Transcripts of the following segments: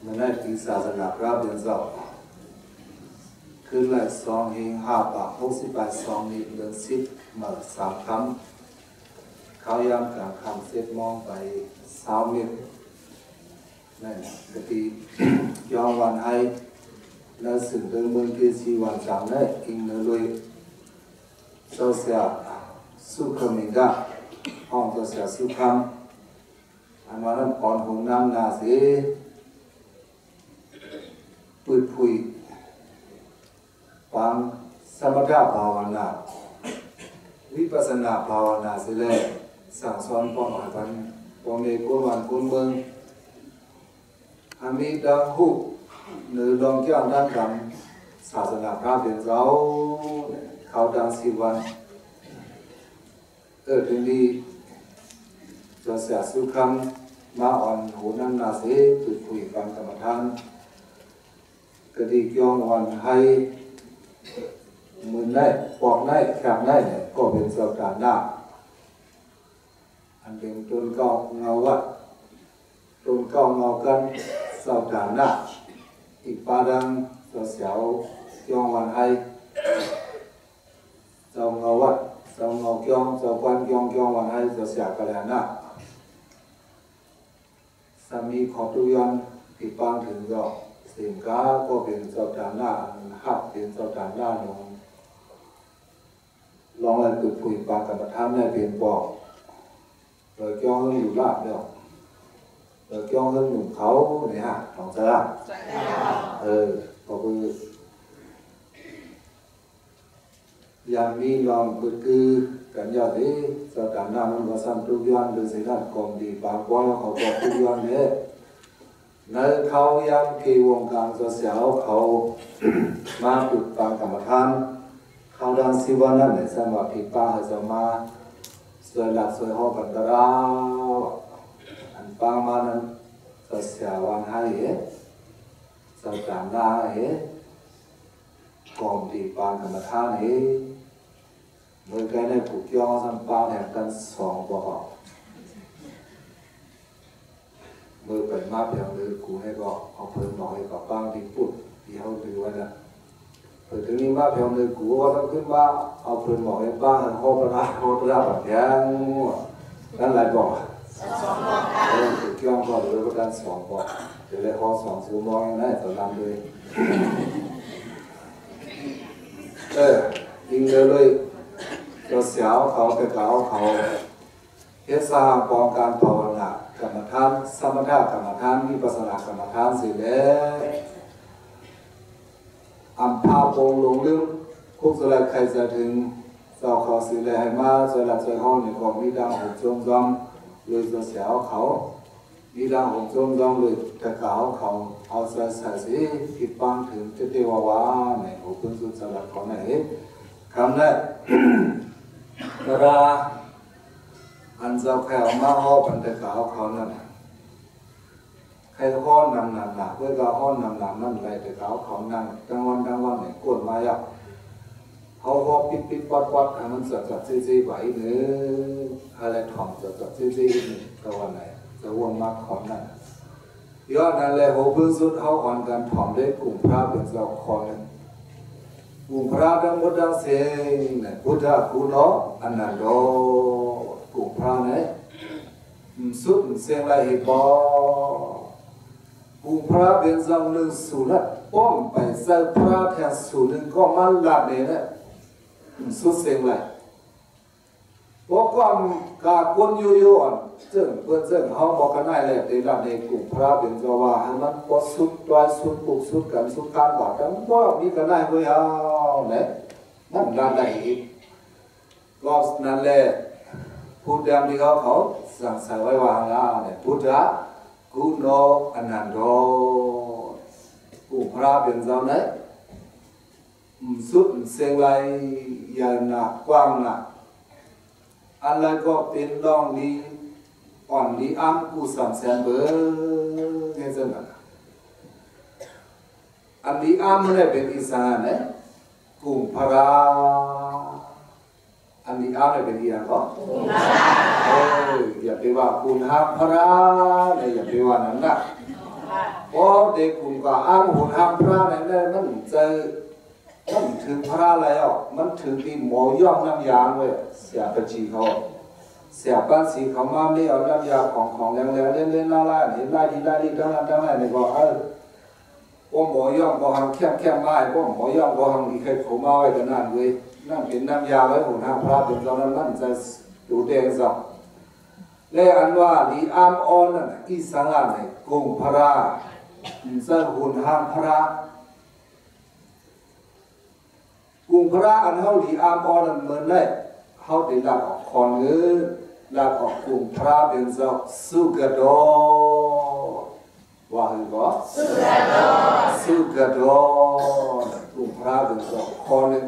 มันได้ปีศาสนาพระเดือนสองคืนละ2 5 บาท 60 บาท2 เดือน10มา3 คำเขายามกลางคำ10 โมงไป3 เมตรนั่นกติยองวันให้และสิ่งเดิมเมืองที่ชีวันจำได้กินเลยโซเชียลสุขมิกะห้องโซเชียลสุขคำอันวันนั้นปอนหงน้ำนาสีปุยปุยฟังสมถะภาวนาวิปัสสนาภาวนาสิเลยสั่งสอนป้องกันป้องในกุวันกุเมืองอามีดังหุบหรือดองเจ้าด้านดังศาสนาพระเป็นเราเขาดังสิวันถึงดีจะเสียสุขังมาอ่อนหูนั่งนาเสตุคุยฟังกรรมฐานกระดิกยองอ่อนให้มือได้ปอกได้แขบได้เนี่ยก็เป็นสัปดาห์หน้าอันเป็นต้นเก้าเงาวัดต้นเก้าเงากันสัปดาห์หน้าอีกปาดังจะเสียวยองวันให้เจ้าเงาวัดเจ้าเงาเกียงเจ้าควันเกียงวันให้จะเสียกันแล้วนะสามีขอบตุยอนอีกปางถึงก็สินค้าก็เป็นสัปดาห์หน้าหักเป็นสัปดาห์หน้าลองอะไรคือคุยปากกับท่านได้เป็นบอกเลยเกี่ยวเรื่องอยู่ลาบเดียวเลยเกี่ยวเรื่องหนุ่มเขาเนี่ยฮะของเจ้าก็คืออย่างนี้ลองคือกันยอดนี้สัปดาห์หน้ามันก็ซ้ำทุกย้อนหรือสิ่งนั้นกองดีปากก้อยเขาบอกทุกย้อนเนี่ยในเขาย้ำที่วงการโซเชียลเขามาฝึกฟังกรรมฐานเขาดังสิวันนั้นในสมัยที่ป้าจะมาสวยหลักสวยห้องกันตราอันป้ามานั้นโซเชียลวันให้สัปดาห์หน้ากองดีฟังกรรมฐานเมื่อกี้ได้ผูกย่อสัมป้าแห่งกัน2 บอกเมื่อไปมาเพียงเลยกูให้ก็เอาเพิ่มหน่อยกับบ้างที่พูดที่เขาดูไว้นะเพิ่มถึงนี้มาเพียงเลยกูก็ต้องขึ้นมาเอาเพิ่มหน่อยบ้างโคตรแบบแข็งนั่นหลายบอกถูกย่องก็เหลือก็ด้าน2 บอกเดี๋ยวเลยข้อ2 ชั่วโมงนั่นตอนนั้นเลยยิงเลยตัวเสียวเขาแต่เขาเฮ็ดสร้างป้องกันภาวนากรรมฐานสมถะกรรมฐานวิปัสสนากรรมฐานสิแล้วอัมพาโปงลงลึกคุกสลายใครจะถึงเจ้าเขาสิแล้วให้มาสลัดใจห้องในของมีดังหงจงจอมเลยตัวเสียวเขามีดังหงจงจอมเลยแต่เขาเอาใส่สิผิดปังถึงเทววาในหัวพื้นสุดสลัดของไหนคำนั้นเวลาอันเจ้าแผ่วมาห้อปันแต่เขานั่นใครห้อนำหนักเพื่อก็ห้อนำนั่นไรแต่เขานั่งกลางวันเนี่ยกวนมาอ่ะเขาห้อปิดวัดให้มันสัดซีไหวเนื้ออะไรถ่อมสัดซีตะวันไหนจะวนมากของนั่นย้อนนั่นแหละหัวพื้นสุดเขาอ่อนกันถ่อมได้กลุ่มพระเป็นเจ้าคอนึงกลุ่มพระดังมุดดังเสียงเนี่ยพุทธะคุณเนาะอันนั้นโดกลุ่มพระเนี่ยสุดเสียงไรบอกลุ่มพระเป็นเจ้าหนึ่งสุนัขป้อมไปใส่พระแทนสุนึงก็มันหลับเนี่ยสุดเสียงไรบอกก่อนกาคนอยู่อ่อนซึ่งเพื่อนซึ่งเขาบอกกันได้เลยในระดับในกลุ่มพระเป็นเจ้าว่าให้มันก็สุดตัวสุดปุกสุดกันสุดการบาดกันก็มีกันได้เลยเอาเนี่ยนั่นระดับไหนอีกก็นั่นแหละพูดอย่างที่เขาสั่งใส่ไว้วางแล้วเนี่ยพุทธะกุโนอนันโตกลุ่มพระเป็นเจ้าเนี่ยสุดเสียงไรยาหนักกว้างหนักอะไรก็เป็นลองดีอ่อนดีอ้ำกูสั่งแสนเบอร์ไงจังนะอันดีอ้ำไม่ได้เป็นอีสานเนี่ยกลุ่มพระอันนี้อ้าวเนี่ยเป็นอย่างก็อย่าไปว่าคุณฮักพระเนี่ยอย่าไปว่านั้นนะโอ้ ก็เด็กกลุ่มก็อ้างหุ่นห้ามพระไหนได้มันจะมันถือพระแล้วมันถือที่หมอย่อมน้ำยางเลยเสียกระจีเขาเสียบ้านสีเขามาไม่เอาน้ำยาของแรงเล่นล่าเห็นไล่ดีทั้งนั้นนี่ก็พวกหมอย่อมก็หังแคบไม้พวกหมอย่อมก็หังมีใครเขามาไว้กันนั่นเว้ยนั่นเป็นน้ำยาไว้หุ่นห้ามพระเป็นตอนนั้นมันจะดูแดงสับและอันว่าลีอามออนนั่นอีสังอะไรกุงพระจะหุ่นห้ามพระกุงพระอันเขาลีอามออนนั่นเหมือนได้เขาได้ลากออกคอนเงินลากออกกุงพระเป็นเจ้าสุกโดว่าหรือเปล่าสุกโดกุงพระเป็นเจ้าคอนเงิน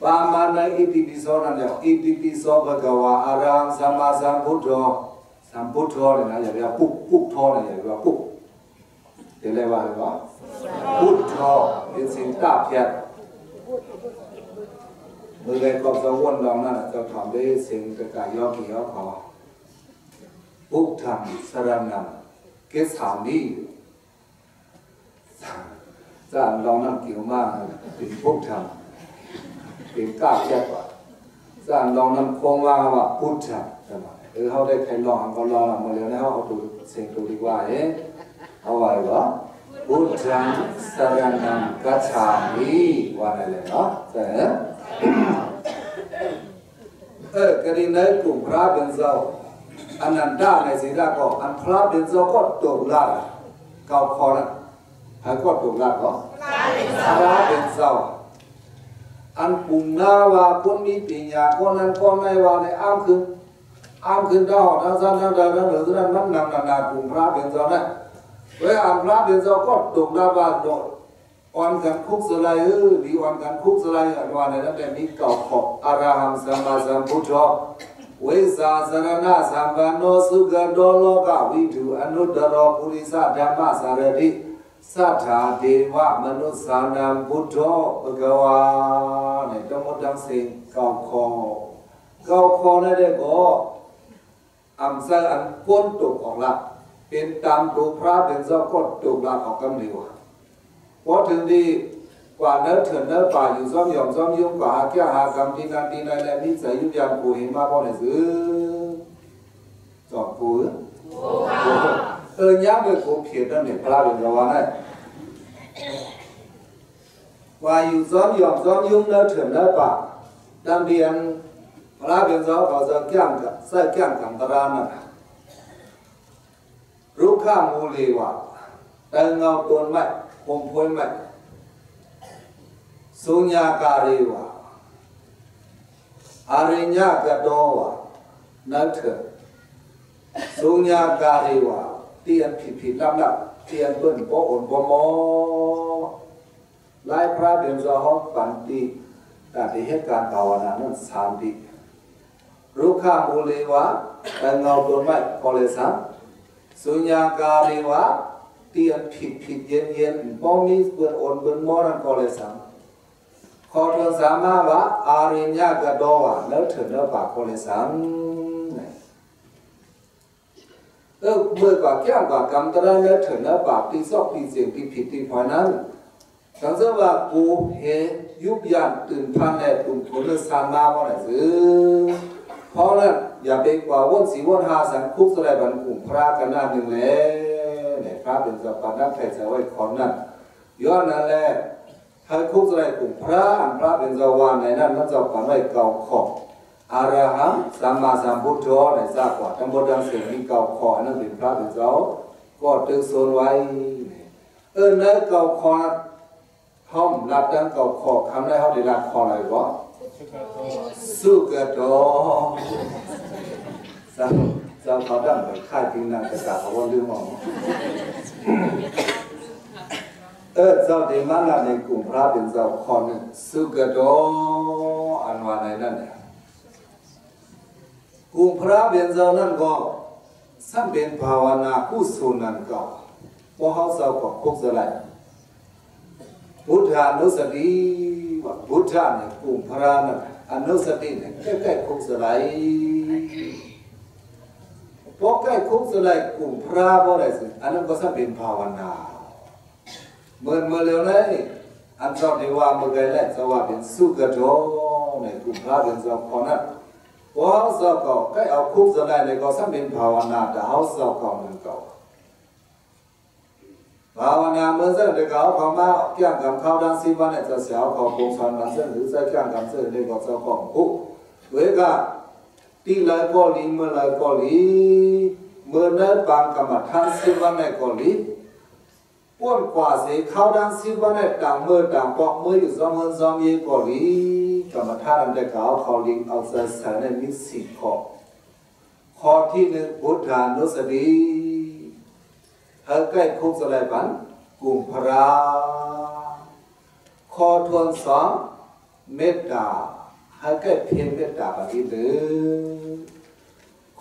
บางมันในอิติปิโสนั่นแหละอิติปิโสภะคะวะอะระหังสัมมาสัมพุทโธเนี่ยนะอย่าเรียกปุ๊กโธเนี่ยอย่าเรียกปุ๊กเดี๋ยวเรียกว่าอะไรวะพุทโธเป็นสิ่งตับเพียรเมื่อไรก็จะวนลองนั่นจะทำได้สิ่งกระกายย่อกี่ย่อพอพุทธังสรณังเกสามีจะลองนั่นเกี่ยวมากเป็นพุทธังเป็นก้าวแยกว่าสร้างลองนำโครงว่าพุทธะใช่ไหมเขาได้ใครลองก็ลองมาแล้วนะเขาดูเสียงดูดีกว่าเอาไว้ว่าพุทธังสรณังกัจฉามิว่าอะไรเนาะใช่ไหมกรณีในกลุ่มพระเป็นเจ้าอันนั้นได้ในสิ่งแรกก็อันพระเป็นเจ้าก็ตกละเกาคอนะให้ก็ตกละก็พระเป็นเจ้าอันปุ่งหน้าว่าคนมีปัญญาคนนั้นคนไหนว่าในอ้ามขึ้นดาวทั้งสั้นทั้งเดินทั้งเหลือทั้งนั้นนาปุ่งพระเป็นเจ้าเนี่ยเวลาอันพระเป็นเจ้าก็ตกดาวว่าโดนอ่อนกันคุกสลายดีอ่อนกันคุกสลายอันว่าในนั้นแต่มีเก่าขอบอรหังสัมมาสัมพุทโธเวสาสรณะสัมปันโนสุขโดโลกวิถุอนุตตรปุริสธรรมสารถิสัทธาเทวมนุษย์สานังพุทโธภะคะวาเนี่ยทั้งหมดทั้งสิ้นเก้าข้อนั่นเองก็อันใส่อันก้นตกออกละเป็นตามตัวพระเป็นเจ้าก้นตกละออกกำเนิดพอถึงดีกว่าเนื้อเถื่อนเนื้อป่าอยู่ซ้อมยุ่งกว่าหาแก้หากรรมที่นั่นที่นั่นและนิสัยยุบยันกูเห็นมาพอไหนซื้อจอดกูย้ำไปกูเพียรนั่นเนี่ยพระเป็นระวังได้ว่าอยู่ซ้อมยุ่งเนื้อเถื่อนเนื้อป่าดังเรียนพระเป็นเจ้าเขาจะแก้มกับใส่แก้มกับตรานั่นรู้ข้ามูลีว่าแต่เงาตัวไม่คงพ้นไม่สุญญาการีวะอาริญญากระโดวะนั่นเถอะสุญญาการีวะเตียนผิดลับเตียนเปิ้นโปอ่อนโปโมไล่พระเดินจะห้องปันติแต่ที่เหตุการณ์ภาวนานั้นสามดีรู้ข้ามูลีวะแต่เงาตัวไม่พอเลยสังสุญญาการีวะเตียนผิดเย็นป้องมีเปิ้นอ่อนเปิ้นโมนั่นพอเลยสังขอเธอสามารถว่าอาริญญากระโดวะแล้วเถิดแล้วปากพอเลยสังเมื่อกว่าแก้มกว่ากำตระแล้วเถิดแล้วปากที่ซอกที่เสียงที่ผิดที่พอนั้นสังเกตว่ากูเฮยุบยันตื่นพันแน่ตุ่มทุนสานมาเพราะไหนซื้อเพราะนั้นอย่าไปกว่าวนสีวนหาสังคุกสลายบันกลุ่มพระกันหน้าหนึ่งแล้วเนี่ยพระเป็นสัพพะนักไถ่จะไว้ขอนนั้นย้อนนั่นแหละให้คุกสลายกลุ่มพระเป็นเจ้าวานในนั้นนั่นเจ้าฝันไว้เก่าขอบอรหังสัมมาสัมพุทโธในทราบว่าทั้งหมดทั้งสิ้นมีเก่าขอนั่นเป็นพระเป็นเจ้าก็ตึกโซนไว้เนื้อเก่าขอห้องรับดังเก่าขอคำได้เขาได้รับขออะไรวะสุกโตสังเจ้าเขาดั้งไปค่ายพิงนังกระดาษเขาว่าเรื่องมองเจ้าเดมันละในกลุ่มพระเป็นเจ้าขอหนึ่งสุกโตอันว่าในนั่นเนี่ยกลุ่มพระเป็นเจ้านั่นก็สัมเป็นภาวนาผู้สุนันก็พอเขาเจ้าก็คุกสลายพุทธานุสติว่าพุทธาเนี่ยกลุ่มพระนั่นอนุสติเนี่ยใกล้ๆคุกสลาย พอใกล้คุกสลายกลุ่มพระบ่ได้สิอันนั้นก็จะเป็นภาวนาเมื่อเร็วเลยอันชอบที่ว่าเมื่อไงแหละจะว่าเป็นสุกโจในกลุ่มพระเป็นสอบคนนั้นพอเขาสอบก็ใกล้เอาคุกสลายในก็จะเป็นภาวนาแต่เขาสอบก็นั่นก็ภาวนาเมื่อเรื่องเด็กเขามาเกี่ยงกับเขาดังสิวันเนี่ยจะเสียเขาปงชันมันเรื่องหรือจะเกี่ยงกับเรื่องเด็กก็จะของผู้เวกาตีเลยก็ลีเมื่อเลยก็ลีเมื่อเนื้อบางกรรมฐานสิวันเนี่ยก็ลีป้วนกว่าเสียเขาดังสิวันเนี่ยต่างเมื่อต่างปอกเมื่ออยู่ซ้อมเงินซ้อมเยี่ก็ลีกรรมฐานเด็กเขาลีเอาใจใส่ในมิสิข้อที่หนึ่งพุทธานุสติใกล้คุกสลายบันกลุ่มพระข้อทวนสองเมตตาใกล้เพียงเมตตาปฏิบัติ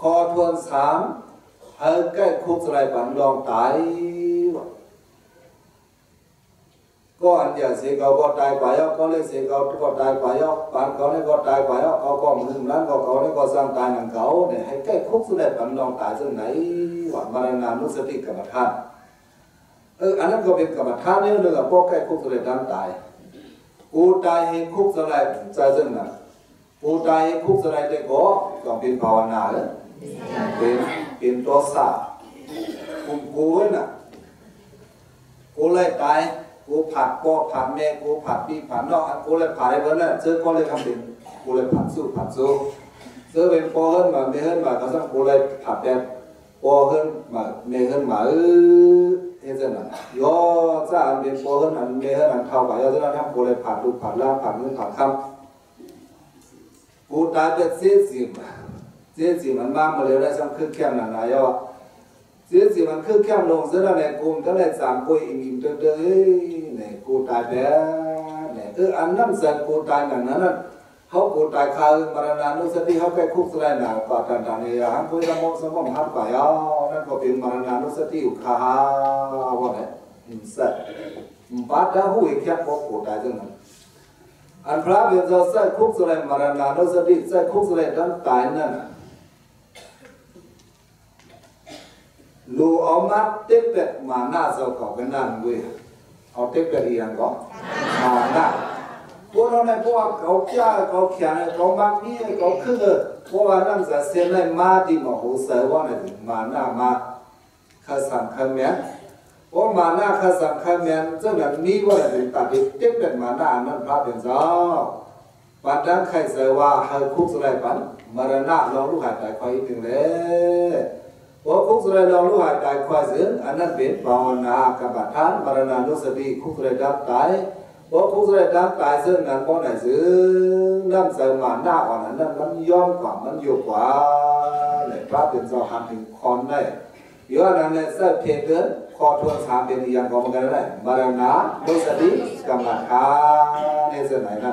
ข้อทวนสามใกล้คุกสลายบันลองตายก็อันเดียวเสียเขาก็ตายไปแล้วก็เลยเสียเขาก็ตายไปแล้วปานเขาเนี่ยก็ตายไปแล้วเขาก็มึงนั้นเขาเนี่ยก็สร้างตายหนังเขาเนี่ยให้ใกล้คุกสลายบันลองตายซึ่งไหนว่ามรณานุสติกรรมฐานอันนั้นก็เป็นกรรมฐานเนี่ยเลยพวกใกล้คุกสลายดันตายกูตายให้คุกสลายใจซึ่งนั้นกูตายให้คุกสลายได้ก็ต้องเป็นภาวนาเลยเป็นตัวสากูน่ะกูเลยตายกูผัดพ่อผัดแม่กูผัดพี่ผัดน้องกูเลยผัดให้เพื่อนน่ะเจอก็เลยทำเป็นกูเลยผัดสู้เจอเป็นพ่อเฮิร์นมาแม่เฮิร์นมาก็สั่งกูเลยผัดแบบพ่อเฮิร์นมาแม่เฮิร์นมาเฮ้ยจังนั้นย่อจ้าอันเป็นพ่อเฮิร์นอันแม่เฮิร์นอันเท่ากับย่อจังนั้นทำกูเลยผัดลูกผัดล่างผัดเงินผัดคำกูตายเป็นเสียสิมันบ้างมาเลยได้สั่งขึ้นแค่นั้นนะย่อเสียสิมันคือแค่ลงเสียแล้วเนี่ยกูก็เลยสามกุยอิ่มเด้อเนี่ยกูตายแล้วเนี่ยอันนั้นเสร็จกูตายอย่างนั้นเขากูตายคามรณานุสติเขาไปคุกสลายหนาก่อนตอนนี้ฮันคุยสมองหัดไปนั่นก็เป็นมรณานุสติอยู่ข้าวว่าเนี่ยเสร็จบัดแล้วหูอีกแค่พวกกูตายจังนั้นอันพระเบียร์จะใส่คุกสลายมรณานุสติใส่คุกสลายดันตายนั่นลูเอามาเต็กเป็ดมาหน้าเจ้าเขาเป็นนั่นเว้ยเอาเต็กเป็ดอีกอย่างก็มาหน้าพวกเราเนี่ยพวกเขาจ้าเขาเขียนเขามักนี่เขาคือพวกว่านั่งจะเสียในมาดีมาหูเสือว่าเนี่ยมาหน้ามาข้าสั่งข้าเมียนพวกมาหน้าข้าสั่งข้าเมียนเจ้าแบบนี้ว่าเนี่ยตัดเต็กเป็ดมาหน้านั่นพระเป็นเจ้าปัจจัยใครเสือว่าให้คุกสลายปันมรณะลองลูกหายใจคอยอีกหนึ่งเลยพอคุกสลายลองรู้หายใจควายซึ่งอันนั้นเป็นภาวนากรรมฐานมรณานุสติคุกสลายดับตายพอคุกสลายดับตายซึ่งนั้นก็ไหนซึ่งนั่นเสมาหน้าอ่อนนั้นมันย้อนกว่ามันอยู่กว่าเลยพระเป็นสหันถึงคอนได้ย้อนนั้นเนี่ยเส้นเพียงเดินคอทวนสามเป็นอย่างของมันกันได้มรณานุสติกรรมฐานในเส้นไหนนะ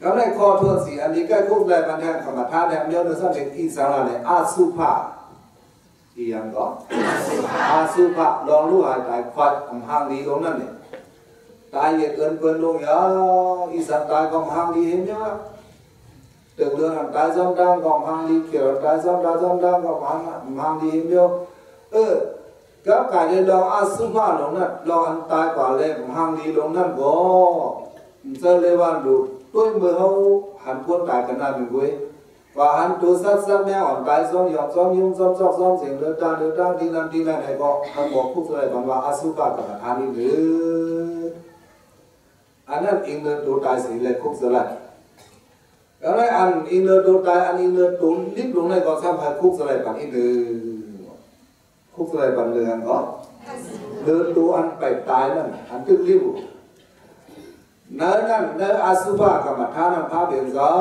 ก็ได้ข้อทวนสีอันนี้ก็คุกเลยมันแทนกรรมฐานแทนเดียวนึกสั้นเป็นอีสานเลยอาสุภะอีอย่างก็อาสุภะลองรู้หายใจควัดของหางดีตรงนั้นเนี่ยตายเยอะเกินเกินลงเยอะอีสานตายของหางดีเห็นไหมว่าตึกเรื่องตายซ้ำดังของหางดีเกี่ยวตายซ้ำดังของหางดีเห็นไหมก็กลายเป็นลองอาสุภะลงนั้นลองอันตายกว่าเลยของหางดีลงนั้นก็จะเรียกว่าดูด้วยมือเขาหันพ้นตายกันนั่นเป็นกุ้ยว่าหันตัวซัดแม่อ่อนตายซ้อมหยอกซ้อมยุ่งซ้อมเสียงเลือดดังที่นั่นให้ก็ทั้งบอกผู้ช่วยบังว่าอาสุภะกรรมฐานนี่หรืออันนั้นอิงเลือดตัวตายสิเลยคุกสลายแล้วในอันอิงเลือดตัวตายอันอิงเลือดตัวลิบลงในก็ทำให้คุกสลายปันอีหรือคุกสลายปันเรือนก็เลือดตัวอันไปตายนั่นอันตึกริ้วนั่นอาสุภะกรรมฐานพระเบียร์เจ้า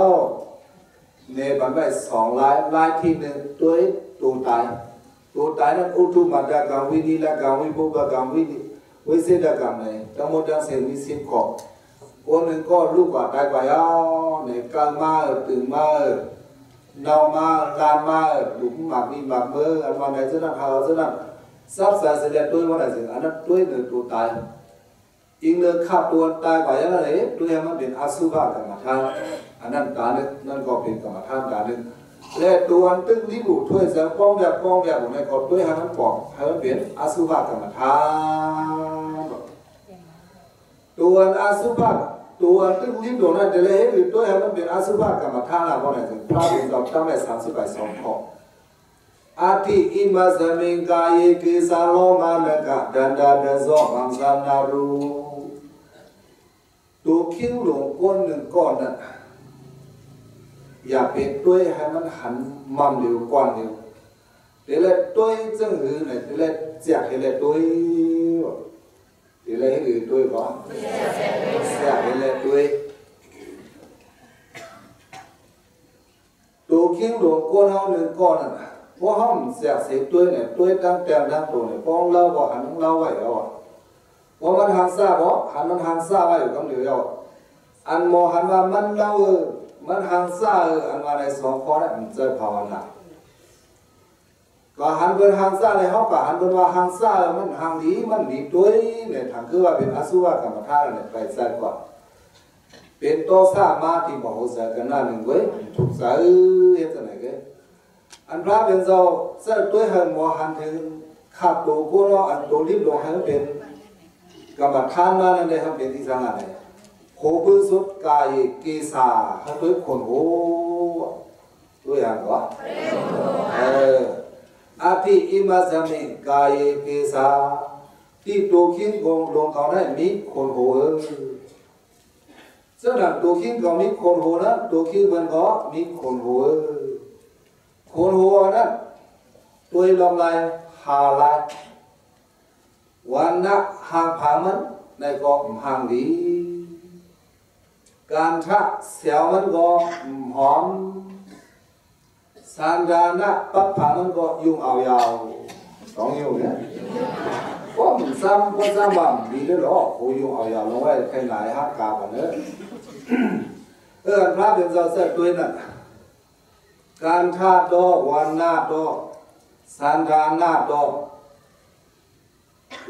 ในบรรดาสองลายที่หนึ่งตัวตายนั้นอุทุมัดดกรรมวินิละกรรมวิภุกกรรมวิเศษกรรมเนี่ยทั้งหมดทั้งสิ้นมี10 ข้อคนหนึ่งก็ลูกว่าตายไปในกลางมาตื่นมาเนามาลานมาหลุมหมากมีหมากเบอร์อันวันไหนจะนั่งหาจะนั่งซับสายเสด็จด้วยวันไหนสิอันนั้นด้วยหนึ่งตัวตายอิงเลือขับตัวตายกว่าอย่างไรด้วยมันเป็นอาสุภะกรรมฐานอันนั้นการนึงนั่นก็เป็นกรรมฐานการนึง และตัวตึ้งที่บุถ้วยจะป้องแบบผมในกดด้วยให้มันปอกให้มันเป็นอสุภกรรมฐานตัวอสุภะตัวตึ้งที่โดนนั่นจะเลยให้ด้วยให้มันเป็นอสุภกรรมฐานอะไรพวกนั้นถึงพระเป็นเราตั้งแต่32 ข้ออาทิอิมาสมิงกายกิสาโลมานะกะดันดาเดโซมังสานารูตัวคิ้วหลงก้นหนึ่งก้อนน่ะอย่าเป็นด้วยให้มันหันมั่มเร็วกว่าเร็วเดี๋ยวเลยด้วยจังหือเนี่ยเดี๋ยวเลยเสียเดี๋ยวเลยด้วยเดี๋ยวเลยให้หือด้วยก่อนเสียเดี๋ยวเลยด้วยตัวคิ้วหลงก้นเขาหนึ่งก้อนน่ะว่าห้องเสียเสียด้วยเนี่ยด้วยตั้งแต่ตั้งตัวเนี่ยป้องเล่าบ่หันเล่าไว้แล้วอ่ะว่ามันหันซาบ่หันมันหันซาไว้อยู่กับเดียวอันโมหันว่ามันเล่ามันหันซาอันว่าใน2 ข้อนั้นมันจะภาวนาก็หันเป็นหันซาเลยเขาก็หันเป็นว่าหันซามันหันดีมันดีด้วยเนี่ยทางคือว่าเป็นอสุภกรรมฐานเนี่ยไปใส่กว่าเป็นโตสามาที่มโหสถกันหน้าหนึ่งเว้ยถูกสาเฮ็ดจังได๋เด้อันพระเป็นเจ้าเสื้อด้วยหันโมหันถึงขับตัวกูเนาะอันตัวรีบลงให้เป็นกรรมฐานมานั่นได้ทำเป็นที่สังอะไรโคบุสุดกายกีสาให้ด้วยคนโหด้วยอย่างวะอาทิอิมาสมิกายกีสาที่ตัวขิงกงลงเขาได้มีคนโหเสื้อหนังตัวขิงก็มีคนโหนะตัวขิงมันก็มีคนโหคนหัวนั้นตัวลมลายหาลายวันนักห่างผามันในก็ห่างดีการทักเสียวมันก็หอมสันดานะปับผามันก็ยุ่งเอายาว2 ยุ่งเนี่ยก็มันซ้ำบ้างดีด้วยหรอโอ้ยุ่งเอายาวลงไว้ใครไหนฮักกาบกันเนอะพระเป็นเจ้าเสื้อตัวนั้นการธาตุดอกวันนาดอกสันดานนาดอก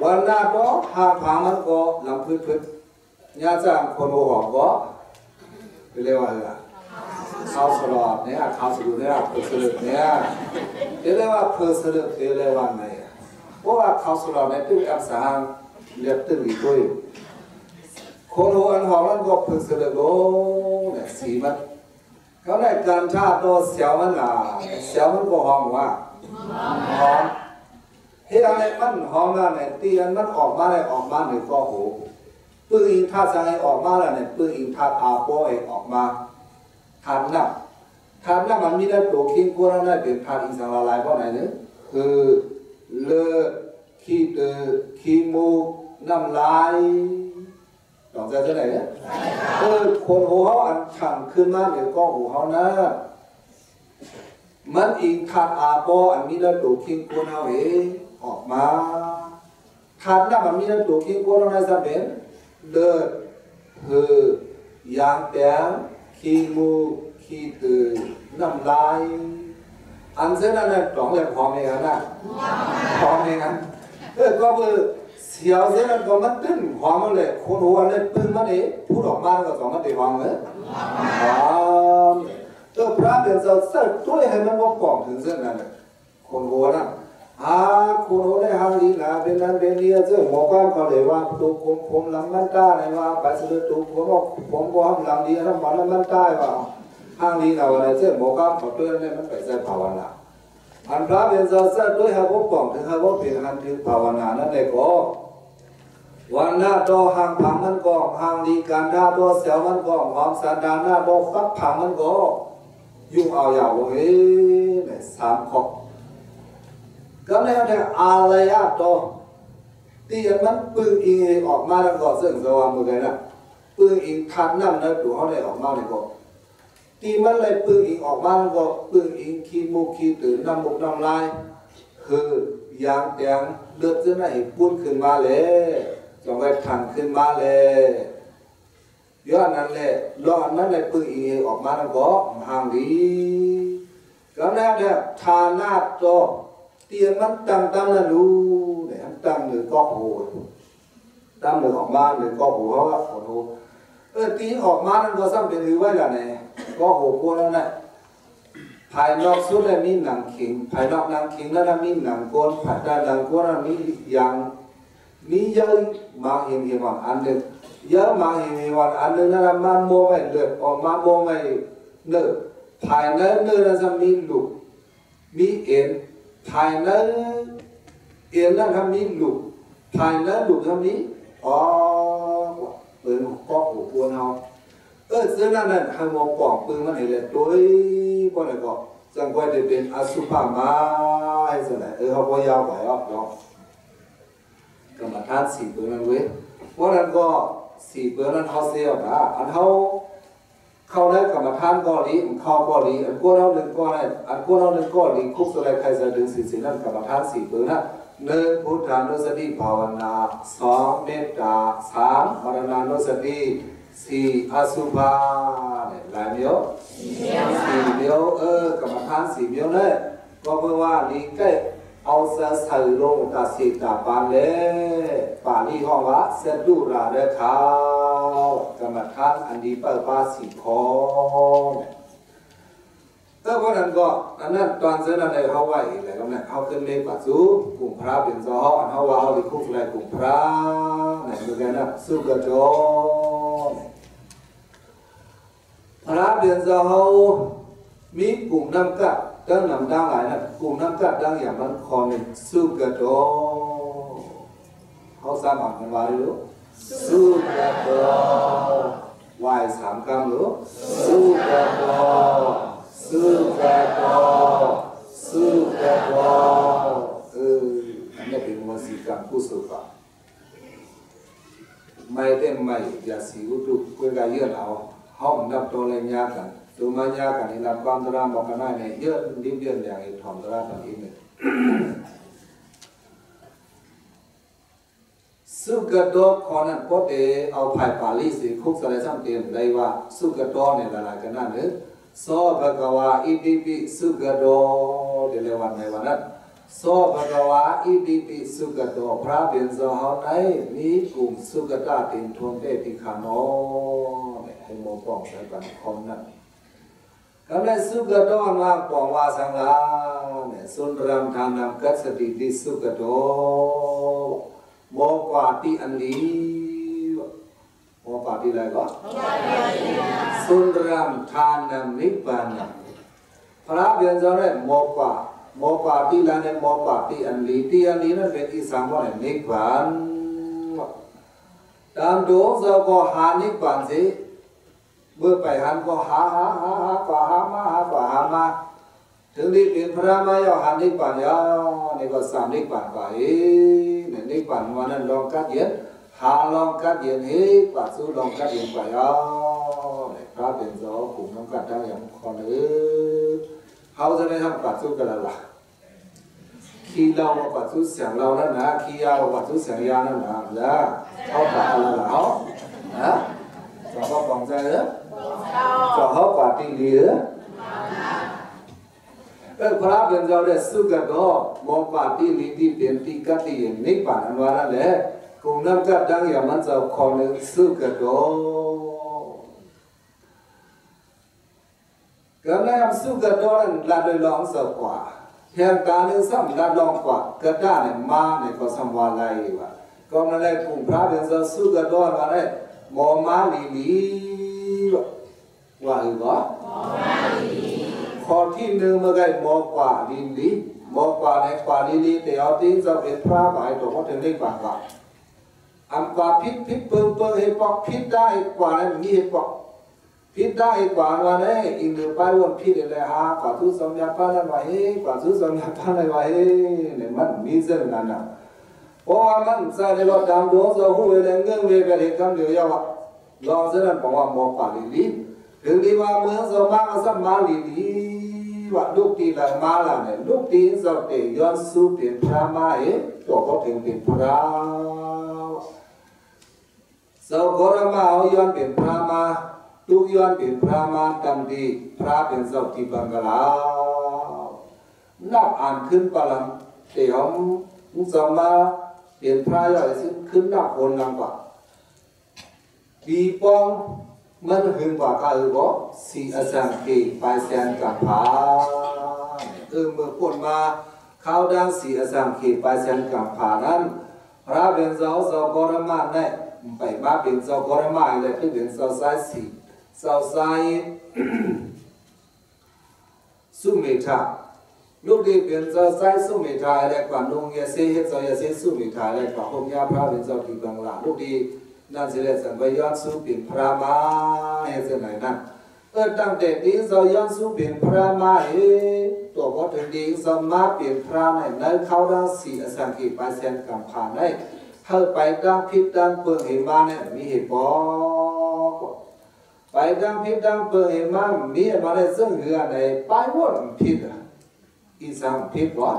วันนาดอกหากผามันก็ลำพืชญาจ้างคนโอหอกก็เรียกว่าอะไรข้าวสลอดเนี่ยข้าวสลุดเนี่ยเพอสลุดเนี่ยเรียกว่าเพอสลุดเรียกว่าไงเพราะว่าข้าวสลอดเนี่ยตึ้งอักษรเรียบตึ้งอีกด้วยคนโออันหอมมันก็เพอสลุดโอ้เนี่ยสีมันเขาในการชาติตัวเสียวมันเสียวมันก็หอมว่าหอมเฮ้ยอะไรมันหอมแล้วเนี่ยตีอันมันออกมาเลยก็โหปืนอิงธาตุสังออกมาแล้วเนี่ยปืนอิงธาตุอาโปออกมาธาตุน้ำมันมีได้ตัวคิงกัวนั่นได้เป็นธาตุอิงสังละลายเพราะไหนเนี่ยคือเลือดขี้ตือขี้มูกน้ำลายต้องใจเท่าไหร่เนี่ยคนหัวเขาอันขังขึ้นมาเดี๋ยวก็หัวเขานะมันอิงธาตุอาโปอันมีได้ตัวคิงกัวเอาออกมาธาตุน้ำมันมีได้ตัวคิงกัวในสมเป็นเลือดคือยางแตงขี้มูกขี้ตือน้ำลายอันเส้นนั้นเนี่ยต้องเรียกพร้อมเองนะพร้อมเองนะก็คือเสียวเส้นนั้นก็มันตึ้งหอมมันเลยคนหัวเลยปึ้งมันเองพูดออกมาก็สองมันตีหอมเลยพระเดินเจ้าเส้นตัวให้มันว่ากล่องถึงเส้นนั้นเลยคนหัวนั่นคนหัวได้หางดีนะเป็นนั้นเป็นนี้เจ้าหมอบ้านเขาเลยว่าตัวผมลำมันใต้เลยว่าไปซื้อตัวผมก็ทำลำดีนะมันลำมันใต้ว่าหางดีนะวันนี้เจ้าหมอบ้านเขาตัวนั้นมันไปใส่ภาวนาอันพระเป็นเจ้าเส้นตัวให้ว่ากล่องถึงให้ว่าเป็นอันถึงภาวนานั่นเลยก็วันหน้าดอห่างผังมันก็ห่างดีการท่าดอเสียวมันก็หอมสันดานหน้าดอฟักผังมันก็ยุ่งเอาอย่างเนี่ย3 ข้อก็ในอันนี้อะไรตัวที่มันปืนอิงออกมาแล้วก็ซึ่งสว่างหมดเลยนะปืนอิงทันน้ำนะตัวเขาเลยออกมาเลยก็ที่มันเลยปืนอิงออกมาแล้วก็ปืนอิงขี้มูกขี้ตื่นน้ำมูกน้ำลายคือยางแดงเลือดจะไหนปุ้นขึ้นมาเลยจงไว้ทันขึ้นมาเลยย้อนนั้นเลยร้อนนั้นเลยปืนอิงออกมาแล้วก็ห่างดีก็นั่นแหละทานาตัวเตียนมันตั้งนั่นดูเนี่ยตั้งหรือก็โหตั้งหรือออกมาหรือก็โหเขาว่าโหตีออกมานั่นก็ซ้ำเป็นหรือไว้ละเนี่ยก็โหกลัวแล้วนะ ภายนอกสุดมีหนังขิงภายนอกหนังขิงนั้นมีหนังโกนภายในหนังโกนนั้นมีอย่างมีเยอะมาเห็นวันอันหนึ่งเยอะมาเห็นวันอันหนึ่งนั้นมาโมไม่เลือดออกมาโมไม่เลือดภายในเนื้อนั้นจะมีลูกมีเอ็นภายในเอ็นนั้นทำมีลูกภายในลูกทำนี้อ๋อเปิดกอกหัวปวนเอาซึ่งนั่นให้มองปองปืนมันเห็นเลยโดยพอไหนก็จังก็จะเป็นอสุภามาให้ส่วนไหนเขาพอยาวไปอ่ะเนาะกรรมฐานสี่ปืนนั้นเว้ยว่านั้นก็สี่ปืนนั้นเขาเสียนะอันเขาได้กรรมฐานก็ดีเขาก็ดีอันกูเราหนึ่งก็ได้อันกูเราหนึ่งก็ดีคุกสลายใครจะดึงสี่นั้นกรรมฐานสี่ปืนนะหนึ่งพุทธานุสติภาวนาสองเมตตาสามมรณานุสติสี่อสุภาเนี่ยหลายเมียวสี่เมียวกรรมฐานสี่เมียวเนี่ยก็เมื่อว่านี่ใกล้เอาเสือใส่ลงตาสีตาปานเลยป่านี้ห้องว่าเสดูราเด้อเขากรรมฐานอันดีเปิดปาสีคอเพราะนั้นก็อันนั้นตอนเสือนั้นเขาไหวอะไรก็เนี่ยเขาขึ้นเลขปัจจุกลุ่มพระเป็นซออันเขาว่าเขาไปคุกอะไรกลุ่มพระเนี่ยเหมือนกันนะสุกโจพระเดือนจะเขามีกลุ่มน้ำกัดตั้งนำดังหลายนะกลุ่มน้ำกัดดังอย่างมันคอหนึ่งสุกโจเขาสามารถกันว่าหรือสุกโจวายสามคำหรือสุกโจสุกโจสุกโจอันนี้เป็นวสีกรรมกุศลกรรมไม่ได้ไม่อย่าสีอุตุคุยกันเยอะเอาห้องนับตัวเลยยากันตัวมันยากันในลำความตรามบอกกันได้เนี่ยเยอะดิ้นเดือนอย่างไอ้ทอมตรามตอนนี้เนี่ยสุกโตขอนั้นก็เอเอาภายปาลีสิคุกสลายซ้ำเตียนได้ว่าสุกโตเนี่ยละลายกันนั่นหรือโสภะกวาอิติปิสุกโตเดี๋ยววันในวันนั้นโสภะกวาอิติปิสุกโตพระเป็นสหายในมีกลุ่มสุกตาตินทวงเตติขานอให้มองปองใส่กันคอมนั้นก็เลยสุกโตมาปองว่าสังฆาเนี่ยสุนทรามทานนำกัสติติสุกโตโมกวาติอันนี้โมกวาติอะไรก็สุนทรามทานนำนิพพานพระเบียนจะได้โมกวาติแล้วเนี่ยโมกวาติอันนี้ที่อันนี้นั่นเป็นอีสังว่าเนี่ยนิพพานตามดูจะก็หานิพพานสิเมื่อไปหันก็หากว่าหามาถึงนี้เป็นพระมายาหันนิพพานยานี่ก็สามนิพพานไปเนี่ยนิพพานวันนั้นลองกัดเย็นหาลองกัดเย็นให้ปัจจุลองกัดเย็นไปเนี่ยพระเป็นสาวกลุ่มน้องกัดได้อย่างคนเขาจะได้ทำปัจจุกันละล่ะขี้เราปัจจุเสียงเรานั่นนะขี้ยาปัจจุเสียงยานั่นนะแล้วเขาปัจจุละเขานะจะเขาปองใจเหรอจะเขาปัจจุดีเหรอพระเป็นเจ้าได้สุกโตโมปาติลิติเป็นติกัตินิพพานอันว่านั่นแหละกลุ่มนั้นก็ดังอย่างมันจะขอหนึ่งสุกโตก็ในอันสุกโตนั้นละโดยลองสักกว่าแห่งการนึกซ้ำละลองกว่าก็ได้เนี่ยมาเนี่ยก็สัมวาไลว่าก็นั่นแหละกลุ่มพระเป็นเจ้าสุกโตว่าเนี่ยโมมาลีว่าหรือเปล่าข้อที่หนึ่งเมื่อไงโมกว่าลิลีโมกว่าในกว่าลิลีแต่เอาทิ้งจะเป็นพระหมายตัวเขาถึงได้กว่าอันกว่าพิษเปิงให้ปอกพิษได้กว่านั้นมีให้ปอกพิษได้กว่าวันนี้อินเดียไปวันพิษอะไรฮะกว่าทุสมยาปานอะไรกว่าทุสมยาปานอะไรเนี่ยมันมีเรื่องนั้นนะเพราะว่ามันใส่ในรถดำดวงจะหูเรื่องเงื่อนเวไปเห็นคำเดียวยาวลองเส้นนั้นบอกว่าโมกว่าลิลีถึงที่ว่าเมืองสมังสัมมาลีลีว่าลูกตีหลังมาแล้วเนี่ยลูกตีสอบเตย้อนสู้เป็นพระมาตัวก็ถึงเป็นพระสาวกรมาเอาย้อนเป็นพระมาทุกย้อนเป็นพระมาตำดีพระเป็นสาวที่บังกลานับอ่านขึ้นปลังเตียมมุสมาเป็นพระย่อยขึ้นนับคนนังกว่าปีปอง มันหึงกว่าก็ก็สีอสังเกตไปแสนกับผาเมื่อคนมาเข้าด้านสีอสังเกตไปแสนกับผานั้นพระเป็นเจ้าสกรมาได้ไปมาเป็นเจ้ากรมาเลยที่เป็นเจ้าสายสีเจ้าสายสุเมธาลูกดีเป็นเจ้าสายสุเมธาอะไรกว่านุ่งยาเสียเจ้ายาเสียสุเมธาอะไรกว่าพงยาพระเป็นเจ้าที่บังลาลูกดีนั่นสิเลสังไปย้อนสู้เป็นพระมาเฮ้จะไหนนั่นตั้งแต่ดีเจ้าย้อนสู้เป็นพระมาตัวพอถึงดีเจ้ามาเป็นพระในเข้าด้านสีอสังเกตไปแสนกำผ่านได้เข้าไปดังพิษดังเปิงเหมาเนี่ยมีเหตุผลไปดังพิษดังเปิงเหมามีมาได้ซึ่งเรื่องในไปวนพิษอีสังพิษวะ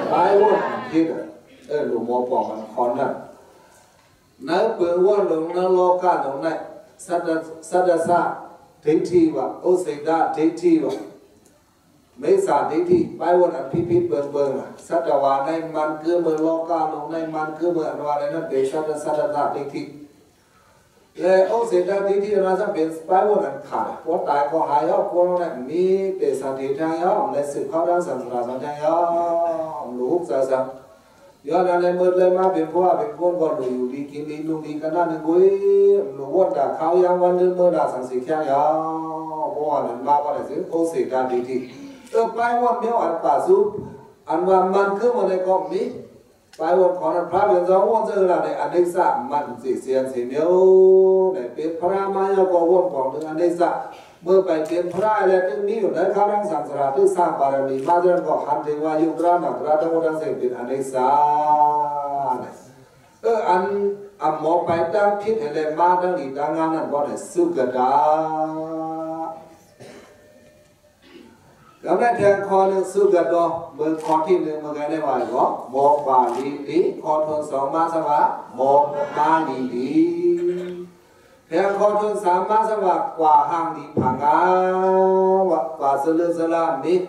ไปวนพิษหลวงพ่อบอกมันคอนนั่นนั่นเปิงวนหลงนั่นโลกาหลงนั่นสัตสะทิฏฐิวะโอเสดาทิฏฐิวะไม่สาทิฏฐิไปวนอันพิพิธเบิ่งสัตวาในมันคือเมื่อโลกาลงในมันคือเมื่ออันวาในนั้นเป็นสัตตาทิฏฐิและโอเสดาทิฏฐินั้นจะเป็นไปวนอันขาดพอตายก็หายแล้วคนนั้นมีเป็นสัตว์ที่ทางยาวในสืบเข้าด้านสังสารสังทางยาวลูกสังย้อนอะไรเมื่อเลยมาเป็นเพราะว่าเป็นคนก็ดูอยู่ดีกินดีนุ่งดีกันนั่นนี่กุ้ยลูกวัดด่าเขายังวันนึงเมื่อด่าสังสีแค่ยาวเพราะว่านั้นมาก็ได้ซื้อโอเสดาทิฏฐิไปวันเดียวอันป่าสุอันว่ามันคือมันในกองนี้ไปวันของพระเป็นเจ้าวันเจอละในอันนี้สักมันสิเสียนสิเดียวในเป็นพระมายากวันของถึงอันนี้สักเมื่อไปเป็นพระอะไรถึงนี้อยู่ในข้ารังสังสารที่สร้างบารมีมาจนก็หันถึงว่ายุครานักราทั้งหมดทั้งสิ้นเป็นอันนี้สักอันหมอไปตั้งพิษอะไรมาตั้งอีกตั้งงานนั้นก็ได้สุกดาแล้วในแทนคอหนึ่งสุกดอเมื่อคอที่หนึ่งเมื่อไงได้ว่าก็หมอบาลีดีคอทนสองมาสวะหมอบาลีดีแทนคอทนสามมาสวะกว่าห้างดีผังอาวะกว่าสลือสลามนี้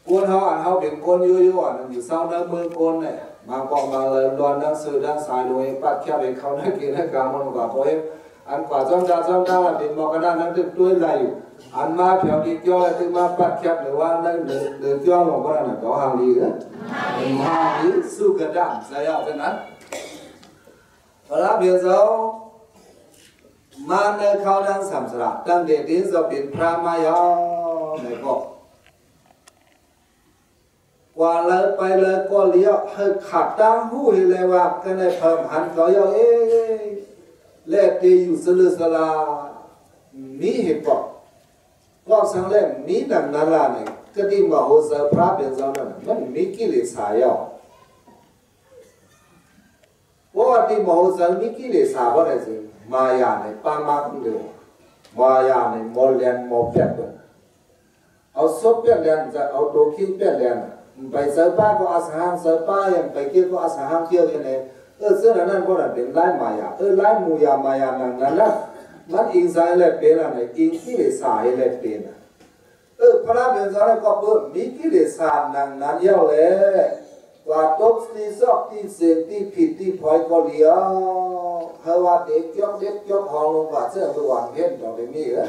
คนเขาเป็นคนยุ่ยๆอยู่เศร้าเนื้อมือคนเนี่ยบางกองบางเลยดอนนักสื่อด้านสายโดยปัดแค่เป็นเขาได้กินให้กลางมันกว่าเพราะอันกว่าจ้องตาเป็นบอกกันนั่นตึกด้วยไรอยู่อันมาเพียงดีจ้อเลยถึงมาปัดแคบหรือว่านั่งเดินจ้อลงก็นั่นก็ห่างดีนะห่างดีสู้กระด้างใส่เอาเป็นนั้นพอรับเดี๋ยวเรามาในเขาดังสัมสระตั้งเด็กที่เราเป็นพระมายาในก็กว่าเลยไปเลยก็เลี้ยวให้ขัดตั้งหูเลยว่าก็ในเพิ่มหันเขาเอาเล่ตีอยู่สลือสลามีเหตุผลก็สังเล่มีดังนั้นละเนี่ยก็ที่มาโหสพระเป็นเจ้านั้นมันมีกิเลสายอ่ะเพราะว่าที่มาโหสมีกิเลสาเพราะอะไรสิมายาเนี่ยปามาคุเดียวมายาเนี่ยมอลเลนมอเปียกเอาซบเปียกเลนจะเอาโดคินเปียกเลนไปเสือป้าก็อาสาหังเสือป้ายังไปเกี่ยวก็อาสาหังเกี่ยวยังไงเสื้อนั้นก็เป็นไล่มายาไล่มูยามายานั้นนะมันอิงสายเล็บเป็นอะไรอิงกิเลสายเล็บเป็นพระเป็นสารก็เพิ่มมีกิเลสานั้นเยอะเลยว่าตบที่ซอกที่เสียที่ผิดที่พลอยก็เลี้ยวเพราะว่าเด็กยกห้องลงว่าเสื้อตัวเห็นตรงนี้เหรอ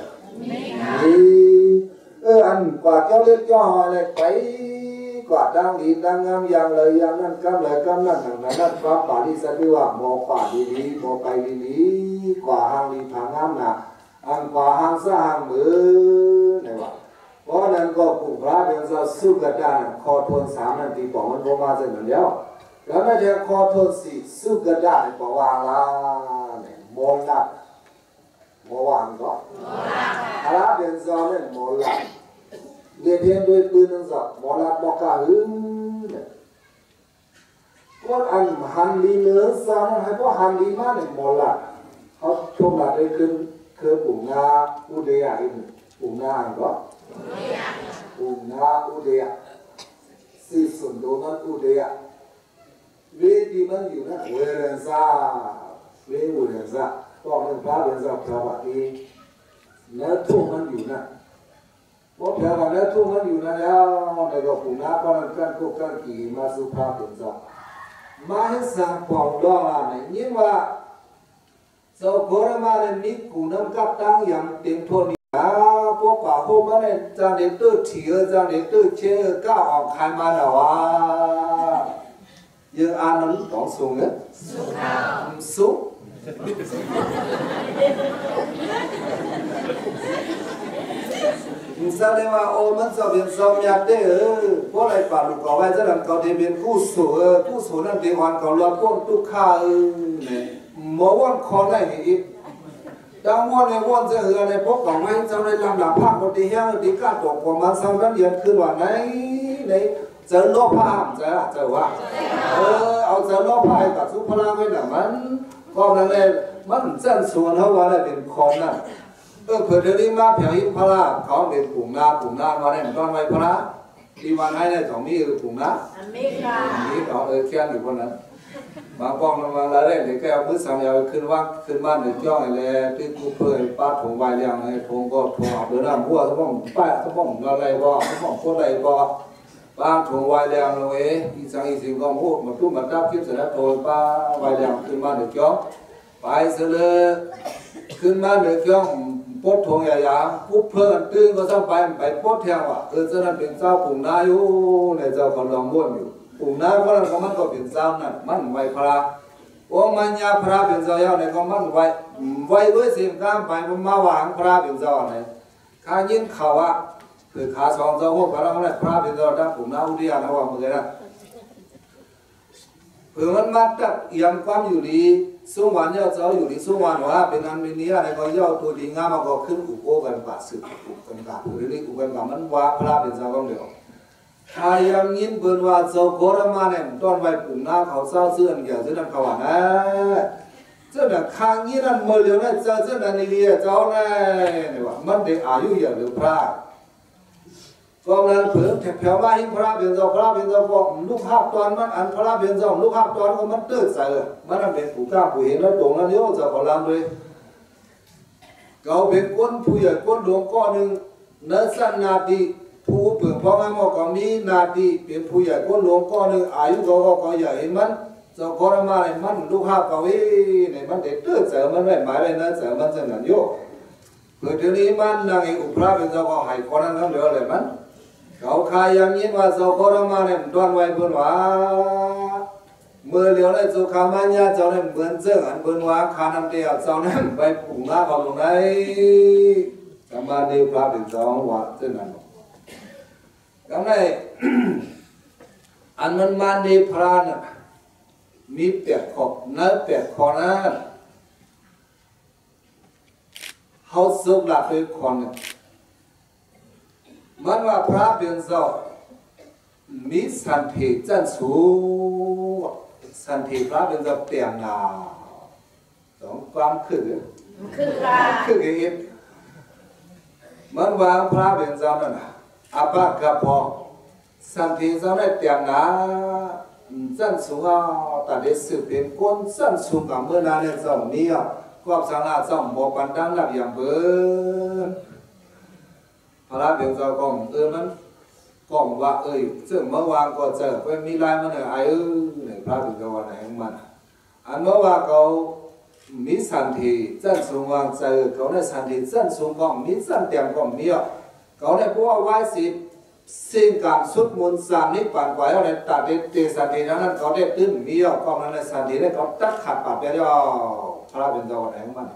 มีอันกว่าเจ้าเล็กย่ออะไรไปกว่าดังดีดังงามอย่างเลยอย่างนั้นกำเลยกำนั้นนั้นพระป่าที่สัตว์ว่าหมอป่าดีหมอไปดีกว่าหางดีผางามนะอันกว่าหางสร้างมือนี่ว่าเพราะนั้นก็ผู้พระเป็นสัตว์สุกดานคอทนสามนั่นที่บอกมันประมาณนั้นแล้วแล้วนั่นเดียวคอทนสี่สุกดานบอกว่าละเนี่ยโมลักโมวางก็พระเป็นสัตว์เนี่ยโมลักเรียนเพียงด้วยปืนนั่นสัตว์โมลักบอกกันก็อันหันดีเนื้อซาให้พวกหันดีมากเนี่ยโมลักเขาชมหลักได้ขึ้นคือปุ่มงาอุเดียอินปุ่มงาก็ปุ่มงาอุเดียสิสุนโดนันอุเดียเวทีมันอยู่นะเวรนซาเวรนซาก็เป็นพระเรนซาพระบัติเนื้อทุ่งมันอยู่นะเพราะพระบัติเนื้อทุ่งมันอยู่นะแล้วในดอกปุ่มงาก็มันกันกุกันกี่มาสุภาพเรนซามาให้สังปองดองอะไรยิ่งว่า sau cố mà lên mít củ nấm cắt đang yếm tiếng thôn đi bố quả hôm đó này ra đến từ thìa ra đến từ chế cả họ khai mà nào giờ ăn nó đóng xuống á xuống sao đây mà ôm mất sao biển sông nhạt đấy bố lại bảo lục có vai rất là có thể biến cú số là biến hoàn cầu loạn quân tu kha này mỗi quan khó này thì đang quan này quan sẽ hứa này bố có vai sau này làm phát một tí heo tí cả tổ của mà sau đó điện cứ đoạn này giờ lo pha giờ waเอาgiờ lo phaกับสุพลังไว้น่ะมันก็นั่นแหละมันจันส่วนเฮาว่าได้เป็นคนน่ะเผื่อเดี๋ยวนี้มาเพียงอีพระเขาเป็นกลุ่มนามาได้ตอนไว้พระที่วันให้ได้สองมีคือกลุ่มนามีเขาเขียนอยู่คนนั้นมาป้องมาแล้วได้เด็กแก้วมือสามยาวขึ้นว่าขึ้นบ้านเด็กย่องอะไรที่กูเพื่อป้าถงใบเลี้ยงให้ถงก็ถงเอาเดินน้ำหัวสมองป้าสมองอะไรบ่สมองโคตรอะไรบ่ป้าถงใบเลี้ยงเลยอีสังอีสิงก็พูดมาตุ้มมาตับคิดเสร็จแล้วโทรป้าใบเลี้ยงขึ้นบ้านเด็กย่องไปเสร็จเลยขึ้นบ้านเด็กย่องปดทงยาปุ๊บเพื่อนตื่นก็ต้องไปปดแทงว่ะจะนั่นเป็นเจ้าปุ่มนาอยู่ในเจ้าคนลองบ้วนอยู่ปุ่มนาเพราะนั้นก็มันก็เป็นเจ้านั่นมันไว้พระโอ้มันยาพระเป็นเจ้าเนี่ยก็มันไว้ด้วยสิ่งการไปมันมาหวังพระเป็นเจ้าเนี่ยข้ายินเขาอ่ะคือขาสองเจ้าหัวพระนั่นพระเป็นเจ้าดังปุ่มนาอุทิยานว่าเมื่อไงนะเผื่อมันมาตัดเอี่ยมความอยู่ดีสุวรรณเจ้าเจ้าอยู่ดีสุวรรณว่าเป็นอันเป็นนี้อะไรก็ย่อตัวดีงามมาก็ขึ้นอุโกกันป่าสืบอุกันป่าหรือเรียกอุกันป่ามันว่าพระเป็นเจ้าก็เดียวถ้ายังยินเปิดว่าเจ้าโคตรมาเนี่ยตอนไปปุ่มหน้าเขาเศร้าเสื่อมเกี่ยวเสื่อมเขาว่านะเจ้าเนี่ยข้างนี้นั่นเมื่อเดียวเนี่ยเจ้านั่นนี่เจ้าเนี่ยว่ามันเด็กอายุเยอะหรือพระก็นั้นเผื่อแถวว่าหิ้งพระเป็นเจ้าบอกลูกภาพตอนมันอันพระเป็นเจ้าลูกภาพตอนก็มันตื่นใส่มันเป็นผู้กล้าผู้เห็นแล้วตรงนั้นเดี๋ยวจะขอรำเลยเขาเป็นคนผู้ใหญ่คนหลวงก้อนหนึ่งนักสันนาทีผู้เปลือกพ่อแม่หมอก็มีนาทีเป็นผู้ใหญ่คนหลวงก้อนหนึ่งอายุก็ใหญ่มันเจ้าคนมาเนี่ยมันลูกภาพเขาเนี่ยมันเด็กตื่นใส่มันไม่หมายเลยนะใส่มันจะหนักโยเผื่อทีนี้มันนางเอกอุปราเป็นเจ้าก็ให้คนนั้นทั้งเดียวเลยมันเขาขายอย่างนี้ว่าเจ้าคนมาเนี่ยตอนไว้เพิ่นว่าเมื่อเลี้ยวได้เจ้าขามันยาเจ้าเนี่ยเหมือนเจ้าอันเพิ่นว่าขาน้ำเตี้ยเจ้าเนี่ยไปปุ่มหน้าเขาลงได้กำมาเดียวพระเป็นเจ้าว่าเจ้านั้นกำได้อันมันมาเดียวพระน่ะมีแปดขอบนั่นแปดขอนั้นเขาสุกหลักเป็นคนมันว่าพระเป็นเจ้ามีสันติจันสูสันติพระเป็นเจ้าเตียงนาสองความคือเองมันว่าพระเป็นเจ้านั่นอาปากระพอสันติเจ้าได้เตียงนาจันสูแต่เด็กสืบเป็นคนจันสูกับเมื่อนานเนี่ยเจ้ามีควบสังอาเจ้าบอกปันดังนับอย่างเบิ้ลพระเป็นเจ้ากองมันกองว่าซึ่งเมื่อวานก็เจอเป็นมีลายมันเนี่ยเนี่ยพระเป็นเจ้าวันไหนมันอันเมื่อวานเขามีสันติจันทร์สูงวางเจอเขาในสันติจันทร์สูงกองมีสันเตียงกองมีเขาในพวกไหว้สิสิ่งการสุดมนต์สามนิพพานไว้เอาในตัดเตสันตินั้นเขาได้ตื้นมีกองนั้นในสันติได้เขาตัดขาดปัดไปแล้วพระเป็นเจ้าวันไหนมัน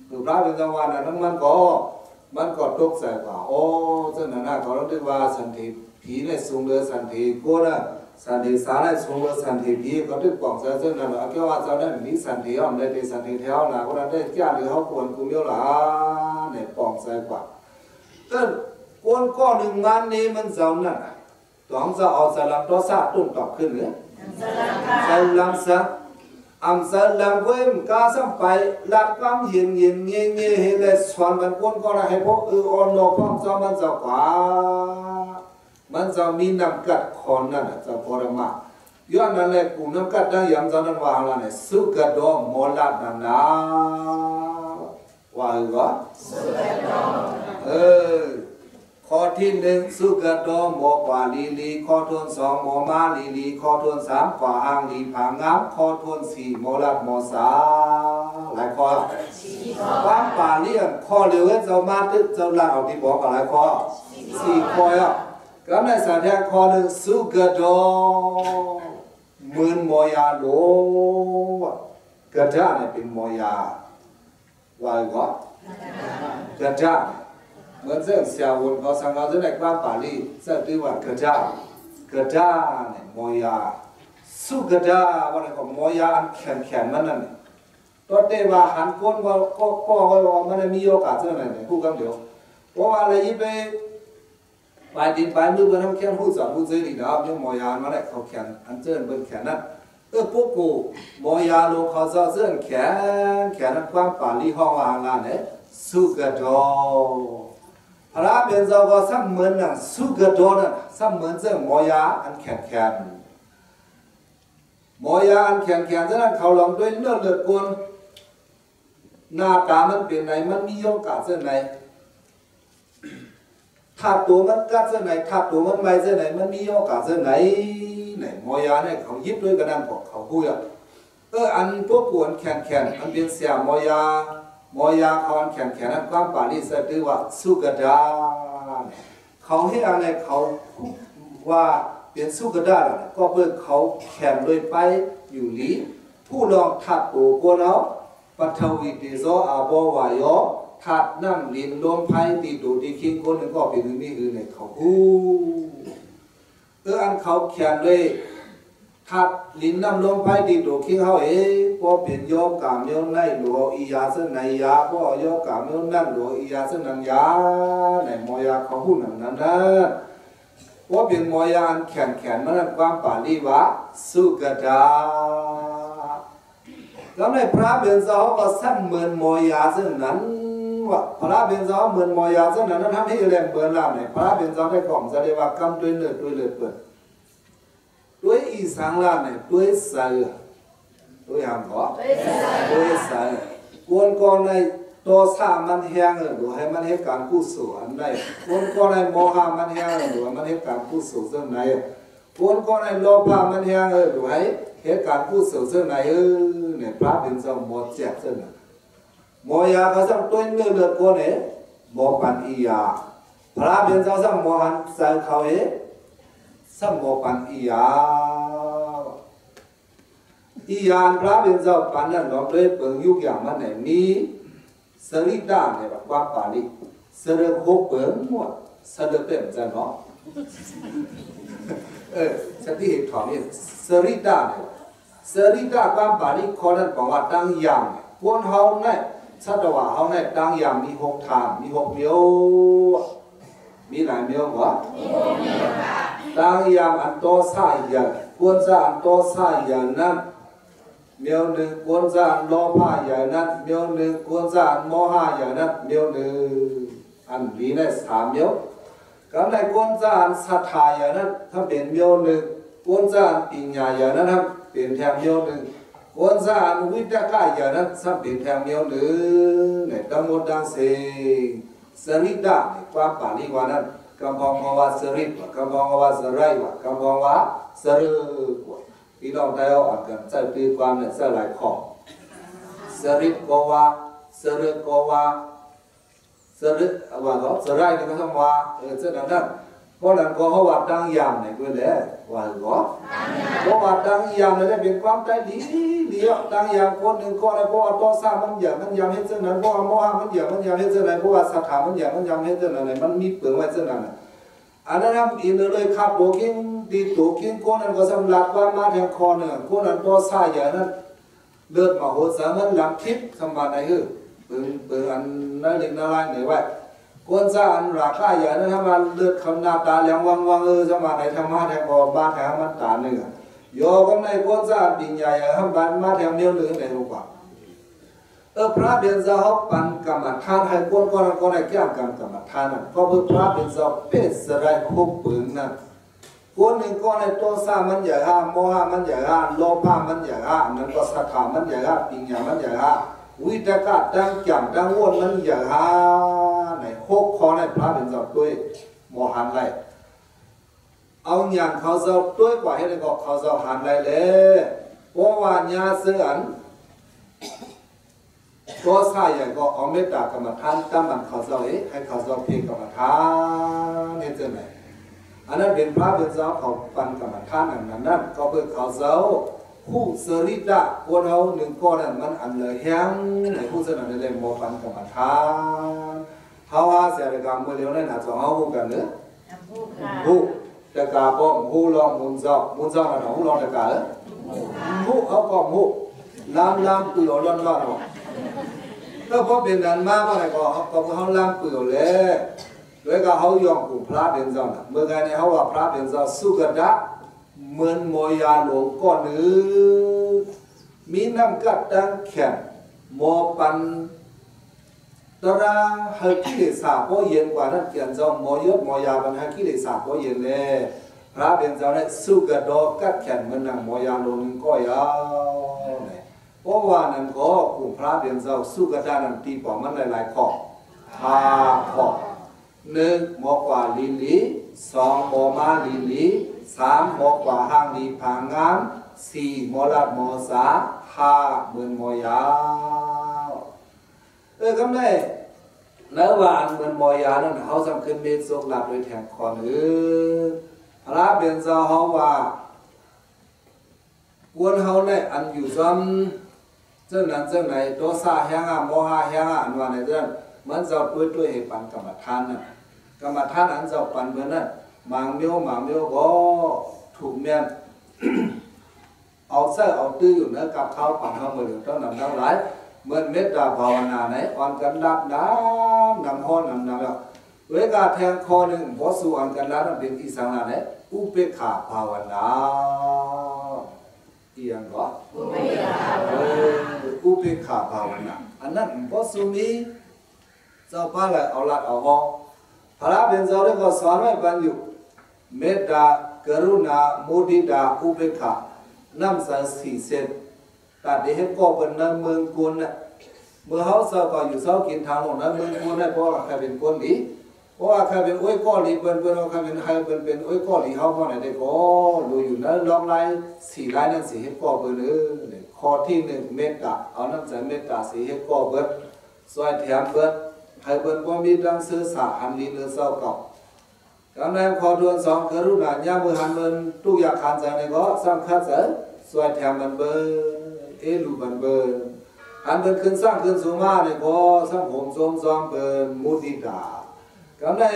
คือพระเป็นเจ้าวันนั้นมันก็ตกใจว่าโอ้เจ้าหน้าเขาเรียกว่าสันติผีในสูงเรือสันติกูนะสันติสารในสูงเรือสันติผีก็ถึงบอกเจ้าหน้าเราแค่ว่าเจ้าหน้ามีสันติอ่อนได้เป็นสันติแถวนะคนนั้นได้แก้หรือเขาควรกุมเยอะละเนี่ยปองใจกว่าต้นก้นก้อนหนึ่งมันนี้มันเจ้านั่นต้องจะเอาสลับตัวซาตุ้มตอบขึ้นหรือสลับซะอัมสลับเว้ยกาสัมไปลัดความเย็นเงี้ยเห็นเลยสอนมันก้นก็ได้ให้พวกอ่อนโลภความจำมันจะกว่ามันจะมีน้ำกัดคอนนั่นจะพอรมาย้อนนั่นแหละกลุ่มน้ำกัดได้ยังจะนั้นว่าอะไรเนี่ยสุกดอมอลัดนั่นนะว่าสุกดอ ข้อที่หนึ่งสุกโดหมอกว่าลีข้อทวนสองหมอมาลีข้อทวนสามกว่าอ่างลีผางามข้อทวนสี่หมอลัดหมอสาหลายข้อความป่าเลี่ยงข้อเร็วเจ้ามาตึกเจ้าลัดเอาที่บอกหลายข้อสี่ข้ออ่ะก็ในสารแทนข้อหนึ่งสุกโดมืนมอยาโลกระจาเนี่ยเป็นมอยาว่าก็กระจาเหมือนเรื่องเสียวุ่นเขาสังเกตในความป่าลีเรื่องที่ว่ากระจาเนี่ยมอยาสุกระจาว่าอะไรก็มอยาอันแข็งมันนั่นตัวเทว่าหันก้นว่าก็ว่ามันมีโอกาสเรื่องอะไรเนี่ยผู้กำเดียวเพราะว่าอะไรยี่ไปดินไปมือเพื่อนทำแค่ผู้สอนผู้เจริญแล้วยังมอยามาได้เขาแข็งอันเจริญเป็นแข็งนั่นพวกกูมอยาโลเขาจะเสื่อมแข็งนั้นความป่าลีห้องว่างงานเนี่ยสุกระจาพระเป็นเจ้าก็ซ้ำเหมือนนั่นสุกระโดดนั่นซ้ำเหมือนเจ้ามอยาอันแข็งมอยาอันแข็งฉะนั้นเขาลองด้วยเลือดกวนหน้าตามันเป็นไหนมันมีโอกาสเส้นไหนถ้าตัวมันกัดเส้นไหนถ้าตัวมันไม่เส้นไหนมันมีโอกาสเส้นไหนมอยาเนี่ยเขายิบด้วยกระดานบอกเขาพูดอันพวกกวนแข็งอันเป็นเสียมอยาเขาอันแข็งนั้นความป่านี้แสดงว่าสุกระดาเขาให้อะไรเขาว่าเป็นสุกระดาก็เพื่อเขาแข็งโดยไปอยู่ลีผู้ลองถัดตัวกวนเอาปัทวิติโซอาโบวายอถัดน้ำลินลมไพ่ตีดูตีคิงคนหนึ่งก็เป็นหนึ่งนี่คือในเขาอันเขาแข็งเลยถัดลินน้ำลมไพ่ตีดูคิงเขาก็เป็นโยกกามโยนไล่หลวอียาเส้นไหนยาก็โยกกามโยนนั่นหลวอียาเส้นนังยาในมอยาเขาพูดนั้นนะว่าเป็นมอยาแข็งมันความป่าลีวะสุกดาแล้วในพระเบญจาก็ซ้ำเหมือนมอยาเส้นนั้นว่าพระเบญจาเหมือนมอยาเส้นนั้นทำให้เรียนเบอร์ล่าเนี่ยพระเบญจาได้กล่อมจะเรียกว่ากำด้วยเลือดเปิดด้วยอีสังล่าเนี่ยด้วยเสือด้วยหางก็ด้วยเสือกวนก่อนในตัวสามันแห้งหรือให้มันให้การกู้ส่วนได้คนก่อนในโมหะมันแห้งหรือมันให้การกู้ส่วนเรื่องไหนคนก่อนในโลภะมันแห้งหรือให้การกู้ส่วนเรื่องไหนเนี่ยพระเป็นเจ้าหมดแจกเรื่องนั้นโมยาเขาสั่งตัวเลือดคนเนี่ยโมปันอียาพระเป็นเจ้าสั่งโมหันใส่เขาสั่งโมปันอียาอียานพระเป็นเจ้าปันนั้นเราด้วยเปิงยุกอย่างมันไหนมีสริดาเนี่ยแบบว่าป่านี้สระโคเปิงมั่วสระเต็มจะเนาะสติเหตุของนี่สริดาเนี่ยสริดาความป่านี้คนนั้นบอกว่าตั้งยามคนเฮาเนี่ยชัดว่าเฮาเนี่ยตั้งยามมี6 ฐานมี6 เมียวมีหลายเมียววะตั้งยามอันโตสายอย่างควรจะอันโตสายอย่างนั้นเมียวหนึ่งควรจะอันโลภะอย่างนั้นเมียวหนึ่งควรจะอันโมหะอย่างนั้นเมียวหนึ่งอันนี้เนี่ย3 เมียวก็ในควรจะอันศรัทธาอย่างนั้นถ้าเป็นเมียวหนึ่งควรจะอันปัญญาอย่างนั้นครับเป็นแถมเมียวหนึ่งควรจะอันวิตกะอย่างนั้นถ้าเป็นแถมเมียวหนึ่งเนี่ยทั้งหมดดังสิ่งสริดาความป่านี้ว่านั้นกำพองว่าสริดกำพองว่าสไรว่ากำพองว่าสรึกพี่น้องได้เอาอัดกันใส่ตีความเนี่ยใส่หลายข้อสริดก็ว่าสรึกก็ว่าสรึกว่าก็สไรนี่ก็ต้องว่าเจ้านั้นเพราะนั้นก็เขาว่าตั้งยามเนี่ยก็เลยว่าก็เพราะว่าตั้งยามเนี่ยเป็นความใจดีตั้งยามคนหนึ่งก็ได้เพราะว่าตัวสร้างมันอย่างมันยามให้เจ้านั้นเพราะว่าโมหะมันอย่างมันยามให้เจ้านั้นเพราะว่าศรัทธามันอย่างมันยามให้เจ้านั้นมันมีเปลือกไว้เจ้านั้นอันนั้นทำอินเลยครับโดกินดีตัวกินคนนั้นก็สำลักว่ามาแทงคอเนี่ยคนนั้นตัวสายอย่างนั้นเลือดมาโหดสามันหลังทิพย์สมบัติไหนคือเปิดอันนั่นเองนั่นไรไหนไว้คนสร้างราคาอย่างนั้นทำมาเลือดคำนาตาแหลงวังสมบัติไหนทำมาแทงคอบ้าแทงมันตาหนึ่งโยก็ในคนสร้างปิญญาอย่างทำบ้านมาแทงเนี้ยหนึ่งในรูปแบบพระเบญจาเขาปันกรรมฐานให้คนก็ได้แก้กรรมฐานนั่นเพราะพระเบญจาเป็นสลายคุกปืนนั่นคนหนึ่งก็ในตัวสร้างมันอย่างโมหะมันอย่างโลภะมันอย่างนั้นก็ศรัทธามันอย่างปิญญามันอย่างวิตกะดังแก่มดังวนมันอย่างในหกข้อในพระเบญจาด้วย มอหันไรเอาอย่างเขาเจ้าด้วยกว่าให้ได้ก็เขาเจ้าหันไรเลยเพราะว่าญาเสื่อนก็ใช่อย่างก็เอาเมตตากรรมฐานตั้งมันเขาเจ้าให้เขาเจ้าเพียงกรรมฐานเนี่ยเจ้าไหนอันนั้นเป็นพระเป็นเจ้าเขาปันกรรมฐานนั่นก็เพื่อเขาเจ้าผู้เสริดะคนเอาหนึ่งก้อนนั้นมันอันเลยแห้งในผู้เสนอในเรื่องโมปันกรรมฐานเขาว่าเสียกรรมเมื่อเร็วนั้นอาจจะเอาผู้กันเนอะผู้แต่กาป้องผู้ลองมุนเจ้านั่นผู้ลองแต่กาผู้เขาก็ผู้ล้ำปืนร้อนก็เพราะเป็นนั้นมากว่าอะไรก็เขาล้ำปืนเลยด้วยก็เขายอมกูพระเป็นเจ้าเมื่อไงเนี่ยเขาว่าพระเป็นเจ้าสุกดะเหมือนโมยาหลวงก้อนหนึ่งมีน้ำกัดดังแข็งโมปันตระให้กิเลสาพอเย็นกว่านั้นเกี่ยนเจ้าโมยศโมยาปันให้กิเลสาพอเย็นเลยพระเป็นเจ้าเนี่ยสุกดอกัดแข็งเหมือนนางโมยาหลวงก็ยาวเพราะว่านั้นก็กลุ่มพระเป็นเจ้าสุกดานันตีปอมันหลายๆข้อข้อหนึ่งหมอกว่าลิลีสองหมอมาลิลีสามหมอกว่าห้างลีผางงามสี่หมอลัดหมอสาห้าเหมือนหมอยาวคำนี้แล้วว่าอันเหมือนหมอยาวนั้นเขาสำคัญเป็นโชคลาภโดยแทงคอหรือพระเป็นเจ้าเขาว่าวนเขาเนี่ยอันอยู่ซ้ำเจ้านั้นเจ้าไหนตัวซาแห้งโมหะแห้งอันว่าในเรื่องมันจะด้วยเหตุปันกรรมฐานน่ะกรรมฐานอันจะปันเหมือนนั้นบางเมียวก็ถูกเมียนเอาเสื้อเอาตื้ออยู่เนื้อกับเขาปันเขาเหมือนต้องนำทั้งหลายเหมือนเมตตาภาวนาไหนอ่อนกันรับน้ำห้อนน้ำแล้วเวลาแทงคอหนึ่งพอสู่อ่อนกันรับเป็นที่สังหารไหนอุเบกขาภาวนาเอียงก็อุเบกขาภาวนาอันนั้นพอสู่มีเจ้าป้าเลยเอาลัดเอาห้องพระเป็นเจ้าเรียกว่าสอนไว้บันอยู่เมตตากรุณามุทิตาอุเบกขาน้ำสังสีเสร็จแต่เดี๋ยวก็เป็นน้ำเมืองกุลน่ะเมื่อเขาเจ้าก็อยู่เจ้ากินทางของน้ำเมืองกุลได้เพราะว่าใครเป็นกุลดีเพราะว่าใครเป็นอ้อยก้อหลีเป็นใครเป็นไฮเป็นอ้อยก้อหลีเขาเพราะไหนได้ก็ดูอยู่นั้นลองไล่สี่ไล่นั่นสี่เฮ็ดก้อเบอร์นึงข้อที่หนึ่งเมตตาเอาน้ำใจเมตตาสี่เฮ็ดก้อเบอร์ซอยแถมเบอร์ให้เบอร์ว่ามีดังซื้อสาหันลีเนื้อเศร้าเก่าการนั้นขอดวนสองกรุณาญามือหันเบอร์ทุกอย่างขันใจในก็สร้างคัดเสริมสวยแถมมันเบอร์ลูบันเบอร์อันเป็นขึ้นสร้างขึ้นสูงมากเนี่ยก็สร้างผมทรงซองเบอร์มุติตาก็ได้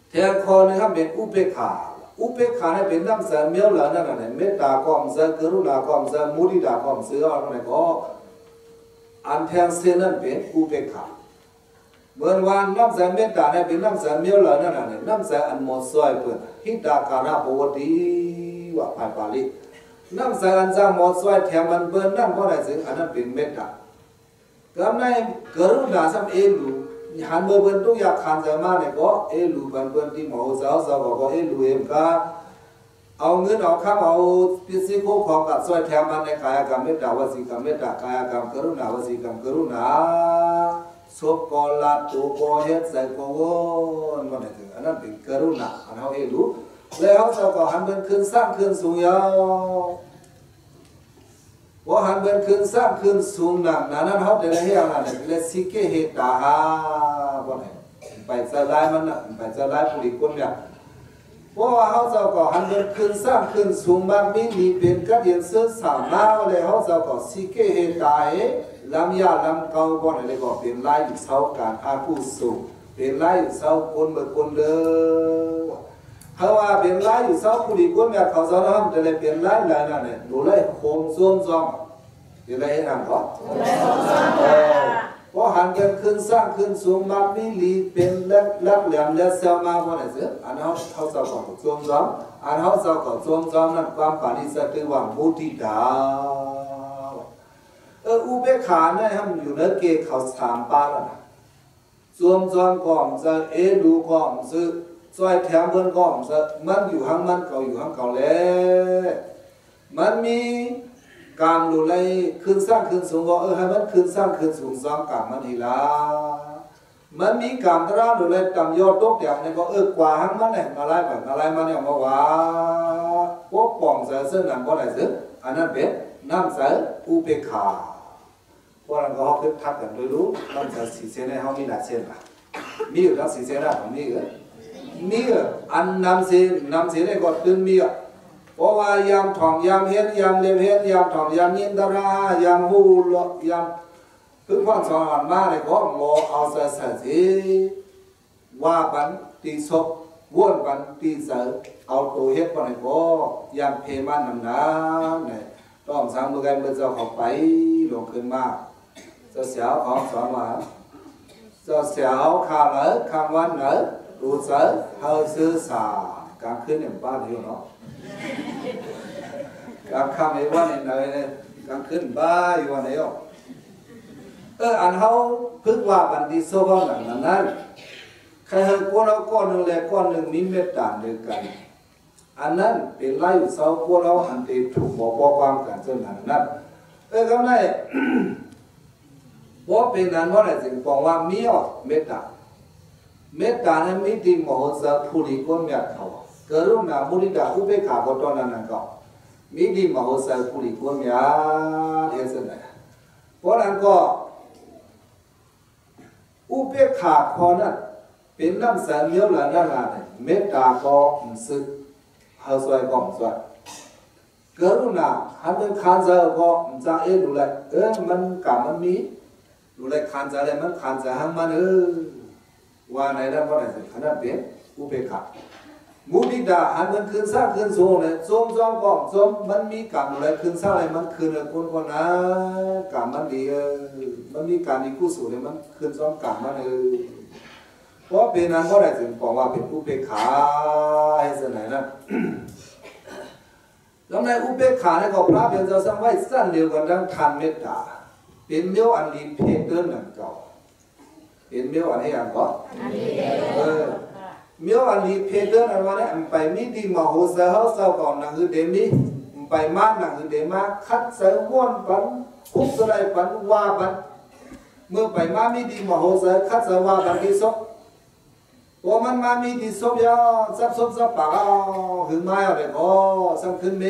แทนคอนะครับเป็นอุเบกขาเนี่ยเป็นน้ำเสมียวเหล่านั้นน่ะเมตตาความเสกรุณาความเสมุติตาความเสืออะไรก็อันแทนเสนั้นเป็นอุเบกขาเหมือนว่าน้ำเสเมตตาเนี่ยเป็นน้ำเสมียวเหล่านั้นน่ะน้ำเสอันหมดซอยเปิดหิตาการะโพธิว่าภายปาลิน้ำใสอันจะหมดสวยแถมมันเบิร์นนั่นเพราะอะไรสิอันนั้นเป็นเมตตากำในกรุณาสัมลูหันเบิร์นทุกอย่างขันใจมากเนี่ยก็ลูบันเบิร์นที่หมอสาวก็ลูเอ็มก็เอาเงินเอาข้ามเอาพิสิโคของกับสวยแถมมันในกายกรรมเมตตาวสีกรรมเมตตากายกรรมกรุณาวสีกรรมกรุณาศพกอลัดตัวกอเฮ็ดใส่กอวนว่าไหนสิอันนั้นเป็นกรุณาอันเขาลูแล้วเจ้าก็หันเบินขึ้นสร้างขึ้นสูงยาวว่าหันเบินขึ้นสร้างขึ้นสูงหนักนั้นเขาเดี๋ยวให้อะไรเนี่ยเลสิเกเหตาฮาว่าไงไปจะไล่มันนะไปจะไล่ผู้ดีคนเนี่ยเพราะว่าเขาเจ้าก็หันเบินขึ้นสร้างขึ้นสูงมากมีเป็นกัดเย็นเสื้อสามน้าเลยเขาเจ้าก็สิเกเหตาลำยาลำเก่าว่าไหนเลยก็เป็นไล่อยู่เสาการอาผู้สูงเป็นไล่อยู่เสาคนเบิดคนเด้อเขาว่าเป็นไล่อยู่เสาผู้ดีคนเนี่ยเขาจะทำแต่เลยเป็นไล่นั่นเนี่ยดูไล่โคมซ้อมซ้อมเป็นไรให้นำก็เพราะหันกันขึ้นสร้างขึ้นสูงมามีลีเป็นลักแหลมและเซลมาเพราะอะไรสิอันเขาจะก่อซ้อมซ้อมอันเขาจะก่อซ้อมซ้อมนั่นความปาริสัตย์ว่ามุทิตาอุเบกขาเนี่ยทำอยู่ในเกศเขาสามปาแล้วนะซ้อมซ้อมก่อนจะดูก่อนจะซอยแถมเพื่อนก็มันอยู่ห้างมันเก่าอยู่ห้างเก่าแล้วมันมีการดูแลขึ้นสร้างขึ้นสูงก็ให้มันขึ้นสร้างขึ้นสูงซ้อมกับมันทีละ มันมีกรรมตราหรืออะไรต่ำยอดตกอย่างนี้ก็กว่าทั้งมันเนี่ยอะไรแบบอะไรมันเนี่ยมาว่าพวกป่องเสือเส้นนั้นก็ได้ซื้ออันนั้นเป็นน้ำเสืออุเบกขาพวกนั้นก็เขาคิดทักกันโดยรู้น้ำเสือสีเส้นในเขามีหลายเส้นป่ะมีอยู่ทั้งสีเส้นได้ของมีอันน้ำเส้นได้ก็ตื่นมีเพราะว่ายามทองยามเฮ็ดยามเล็บเฮ็ดยามทองยามยินดารายามหูหลอกยามคือความสอนมาเลยก็โมเอาเสถีว่าบันตีศพว้วนบันตีเสือเอาตัวเฮ็ดบันเลยก็ยามเพมันนำน้ำเนี่ยต้องสั่งมือกันเมื่อเจ้าเขาไปลงขึ้นมาเจ้าเสียวของสอนมาเจ้าเสียวข้าเหนือข้าวันเหนือรู้เสือเฮาซื้อสากลางคืนเนี่ยบ้านอยู่เนาะกลางค่ำไอ้วันเนี่ยกลางคืนบ้าอยู่วันไหนอ่ะอันเขาพึ่งว่าบันดีโซ่บ้างหลังนั้นใครเห็นพวกเราก้อนหนึ่งแหละก้อนหนึ่งมีเมตตาเดียวกันอันนั้นเป็นไล่เสาพวกเราอันที่ถูกบอกความกันจนหันนั้นก็ได้เพราะเป็นนั้นว่าอะไรจึงบอกว่ามีเมตตานั้นมีที่มโหสถผู้ดีก้นแบบเขากรุณามุทิตาอุเบกขาบทนั้นนั่นก็มีที่มโหสถผู้ดีก้นแบบเอเสนเพราะนั้นก็อุเบกขาพอนั้นเป็นน้ำเสียงเยอะเลยนั่นแหละเมตตาก็สึกเฮาสวยก็สวยกรุณาหันเป็นขันใจก็จะดูแลมันกะมันมีดูแลขันใจเลยมันขันใจหังมันว่าในนั้นว่าไหนสิขนาดเป็นอุเบกขามุทิตาหันเป็นคืนสร้างคืนสูงเลยส้มก็ส้มมันมีกรรมอะไรคืนสร้างอะไรมันคืนคนนั้นกรรมมันดีมันมีการดีกุศลเลยมันคืนซ้อมกรรมมันเพราะเป็นนั้นก็ได้ถึงบอกว่าเป็นอุเบกขาให้เสนอนะแล้วในอุเบกขาเนี่ยก็พระเบียนจะสร้างไว้สั้นเดียวกันดังทานเมตตาเป็นเมียวอันดีเพศเดินหนังเก่าเป็นเมียวอันให้อันก็เมียวอันดีเพศเดินอันว่าเนี่ยไปมีดีมโหสถเขาเศร้าก่อนหนังคือเดมีไปมาหนังคือเดมาคัดเสือม้วนปันคุกสลายปันว่าปันเมื่อไปมามีดีมโหสถคัดเสือว่าปันที่ศพว่ามันมามีดีศพยาซับปากหึงไม้อะไรก็สำคัญไหม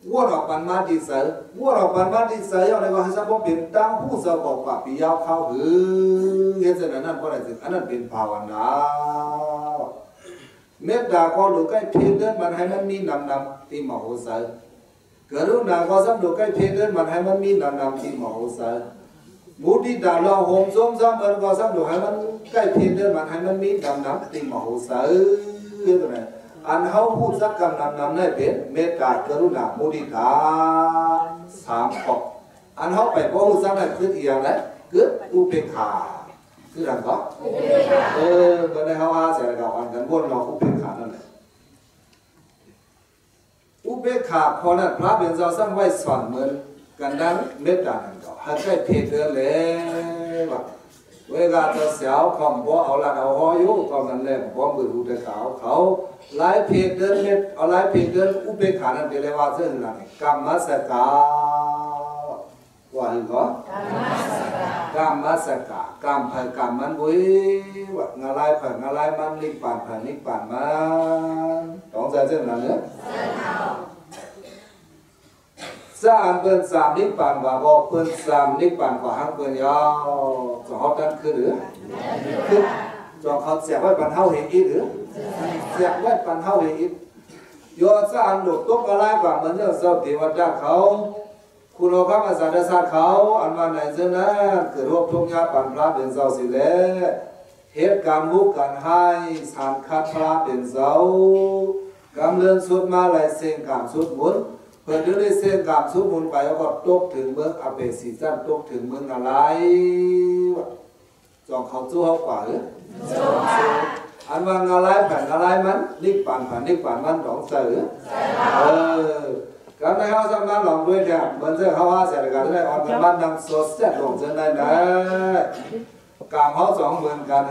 วัวเราปันมาดีเสือวัวเราปันมาดีเสืออะไรก็ให้สับเป็นตั้งผู้เสือบอกว่าปียาวเข้าหึงเห็นเสนอนั่นก็ได้สิอันนั้นเป็นภาวนาเมตตาก็ดูใกล้เพศเดินมันให้มันมีนำที่มโหสถกรุณาก็สับดูใกล้เพศเดินมันให้มันมีนำที่มโหสถมุทิตาเราโฮมส้มซ้ำมันก็สับดูให้มันใกล้เพศเดินมันให้มันมีนำที่มโหสถตัวไหนอันเขาพูดสักคำนำได้เป็นเมตตากรุณามุทิตาสามข้ออันเขาไปพูดสักได้คืออีกอย่างไรคืออุเบกขาคืออะไรก็ก็ได้เขาอาเสียกับอันกันวนเราอุเบกขานั่นแหละอุเบกขาพอนั้นพระเบียนเราสร้างไว้สอนเหมือนกันนั้นเมตตานั่นก็ให้ใกล้เพศเดินเลยว่าเวลาจะเสียวคำว่าเอาละเอาหอยุก็มันแรงเพราะมือรู้แต่เขาไล่เพศเดินเม็ดเอาไล่เพศเดินอุเบกขานั่นเรียกว่าเรื่องอะไรกรรมสกาว่าอีกเหรอกรรมสกากรรมเผยกรรมมันบุ้ยว่างาไล่เผยงาไล่มันนิพพานเผยนิพพานมันต้องใจเรื่องอะไรเนี่ยสามเป็นสามนิพพานว่าบอกเป็นสามนิพพานว่าห้างเป็นยาวสองเขาตั้งคือหรือคือสองเขาเสียไว้ปันเท่าเหตุอีหรือเสียไว้ปันเท่าเหตุอีโยสามหลุดตุ๊กอะไรกว่ามันเรื่องเศร้าเทวดาเขาคุณโลกามาสารศาสตร์เขาอันวันไหนเจ้านะเกิดรวบทุกยาปันพระเป็นเศร้าสิแล้วเหตุการณ์มุกกันให้สารคัดพระเป็นเศร้ากำเนิดสุดมาลายเสียงการสุดมุนเพื่อจะได้เส้นกลางสุมุนไปแล้วก็ตกถึงเมืองอเปสีจันตกถึงเมืองอะไรจองเขาสู้เขากว่าหรืออันว่างอะไรแผ่นอะไรมันนิพพานแผ่นนิพพานมันหลงเสือการในเขาสำนักหลงด้วยเนี่ยเหมือนเจ้าเขาว่าเสร็จกันได้ออนมันดังโซเชียลหลงเจอได้นะกามเขาสองเหมือนกัน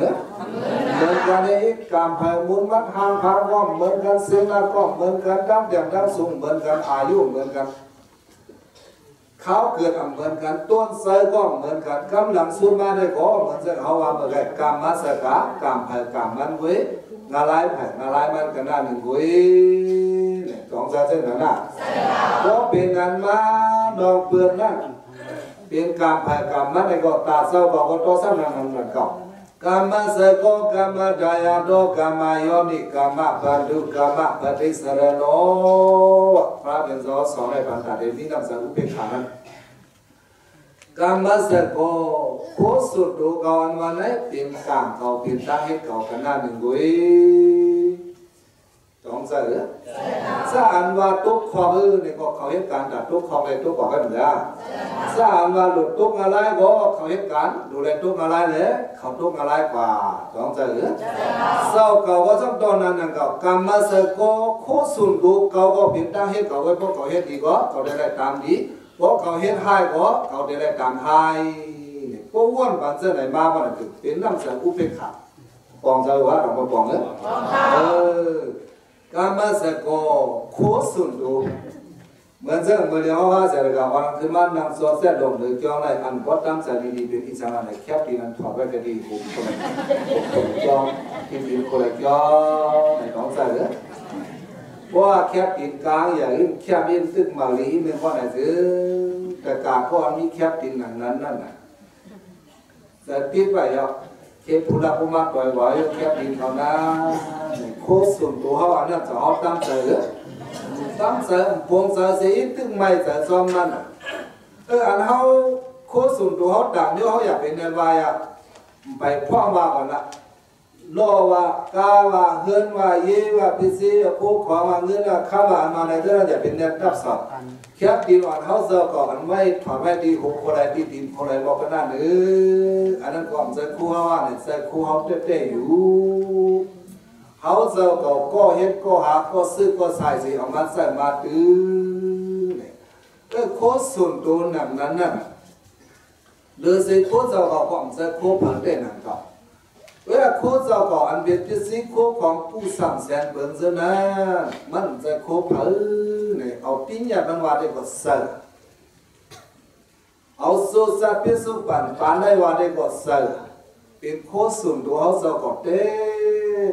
เหมือนกันนี่กามไผ่มุนมัดหางพางก็เหมือนกันเสียงก็เหมือนกันดั้งอย่างดั้งสูงเหมือนกันอายุเหมือนกัน เขาเกิดเหมือนกันต้นเสยก็เหมือนกันกำลังสู้มาได้ก็เหมือนจะเขาว่าเมื่อไงกรรมมาสกากรรมไผ่กรรมมันเว้ยงาลายไผ่งาลายมันกันหน้าหนึ่งเว้ยเนี่ยสองชาเส้นหน้าก็เป็นงานมาดอกเปลือกนั่นเป็นกรรมไผ่กรรมมันในก็ตาเศร้าก็ตัวสร้างนั่นเหมือนกันกรรมสกกรรมดายาโดกรรมโยนิกรรมปันดุกรรมปฏิสรโนพระเป็นสอนในปัญจเดชนี่นำสรุปเป็นขานั้นกรรมสกโคสุดดูก่อนวันนี้เป็นกรรมเขาเป็นตั้งให้เขาขนาดหนึ่งกุยต้องใช่หรือสารว่าทุกข้อเนี่ยก็เขาเหตุการณ์แต่ทุกข้อเลยทุกข้อกันเหรอสารว่าหลุดทุกอะไรก็เขาเหตุการณ์ดูแลทุกอะไรเลยเขาทุกอะไรกว่าต้องใช่หรือเศร้าเขาก็ต้องตอนนั้นนั่นเขากรรมสกโคสุดดูเขาก็เป็นตั้งให้เขาไว้พวกเขาเหตุดีก็เขาได้ตามดีพวกเขาเห็นให้ก็เขาได้ตามให้เนี่ยพวกอ้วนปันเส้นไหนมาวันนั้นเป็นน้ำเสืออุเบกขาปองใจว่าเราปองเนี่ยกรรมสกโคสุนดูเหมือนเส้นเมื่อเดียวว่าเสร็จแล้ววันที่มันนำสวดเส้นลงหรือจ้องในอันวัดตั้งใจดีๆเป็นอิสระในแคบดีนั้นถอดไว้ก็ดีผมคนละจ้องที่ดินคนละจ้องในของใส่เลยว่าแคบดินกลางอย่างนี้แคบดินซึ่งมาลีเป็นข้อไหนซื้อแต่กาข้อนี้แคบดินนั้นนั่นน่ะแต่ติดไว้ยอเคพูดพูดมากต่อยไว้แคบดินเขานะโคส่วนตัวเขาอันนั้นจะเขาตั้งใจเลยตั้งใจพวงใจเสียตึ้งไม่ใจซ้อมนั่นอันเขาโคส่วนตัวเขาดังเยอะเขาอยากเป็นเงินวายอ่ะไปพ่อมาก่อนละโลว่ากาว่าเฮือนว่าเยว่าพิเศษพวกของว่าเงินว่าข้าวว่ามาในเรื่องอย่าเป็นเนื้อดับสอบแค่ดินอ่อนเขาเจอก่อนไม่ถอดไม่ดีหุบคนใดที่ดินคนใดบอกกันนั่นอันนั้นก่อนเจอคู่เขาว่าเนี่ยเจอคู่เขาเต้ๆอยู่เขาเจอก็เฮ็ดก็หาก็ซื้อก็ใส่สิเอามาใส่มาตื้อเนี่ยโคส่วนตัวนั้นน่ะหรือสิโคเจอก็เจอโคผังเต้นั่นก็เวลาโคเจ้าก็อันเป็นที่สิโคของผู้สั่งแสนเบิ่งซะนะมันจะโคเผาเนี่ยเอาปิ้งยาบันวาได้ก็เสือเอาโซซาพิสุปันปานได้ว่าได้ก็เสือเป็นโคสุ่มตัวเขาเจ้าก็เต้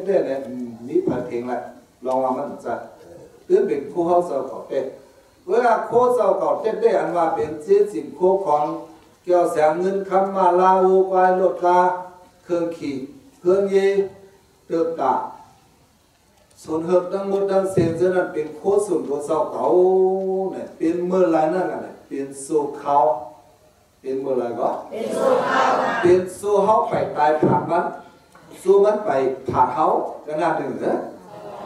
เนี่ยนี่ผ่านเองแหละลองว่ามันจะตื่นเป็นโคเขาเจ้าก็เต้เวลาโคเจ้าก็เต้อันว่าเป็นเจ้าสินโคของเกี่ยวแสงเงินคำมาลาวูควายรถกาเครื่องขี่เครื่องยีเติบตาส่วนเหิบทั้งหมดทั้งเส้นเส้นนั้นเป็นโคส่วนโคเศร้าเขาเนี่ยเป็นเมื่อไรนั่นน่ะเป็นโซเขาเป็นเมื่อไรก็เป็นโซเขาเป็นโซเขาไปตายผ่านมันโซมันไปผ่านเขาก็น่าดึงเหรอ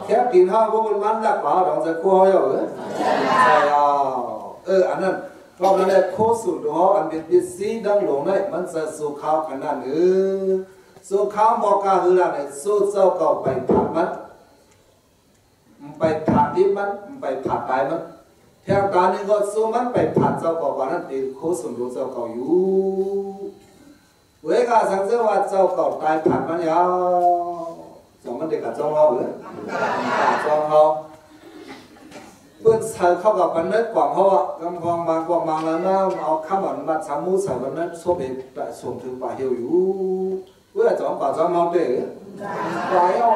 แค่กินเขาพวกมันรักเปล่าดองจะโคเขาเหรอใช่อันนั้นก็นั่นแหละโคส่วนตัวเขาอันเป็นดิสีดังหลงได้มันจะโซเขากันนั่นสู้ข้าวบอกกันคืออะไรสู้เจ้าก็ไปผ่านมันไปผ่านที่มันไปผ่านตายมันแถวตานี่ก็สู้มันไปผ่านเจ้าก็ว่านั่นเป็นโคสุนดูเจ้าก็อยู่เวกาสังเกตว่าเจ้าก็ตายผ่านมันยาวสองมันเด็กกับเจ้าเขาหรือเจ้าเขาเพื่อนใส่เข้ากับมันนึกกว่าเขาอ่ะกำพองบางกว่าบางแล้วนะเอาข้าวมันมาสามูใส่มันนั้นส่งไปส่งถึงป่าเหี่ยวอยู่เพื่อจะป่าจะมาเด้อป่าเหี่ยว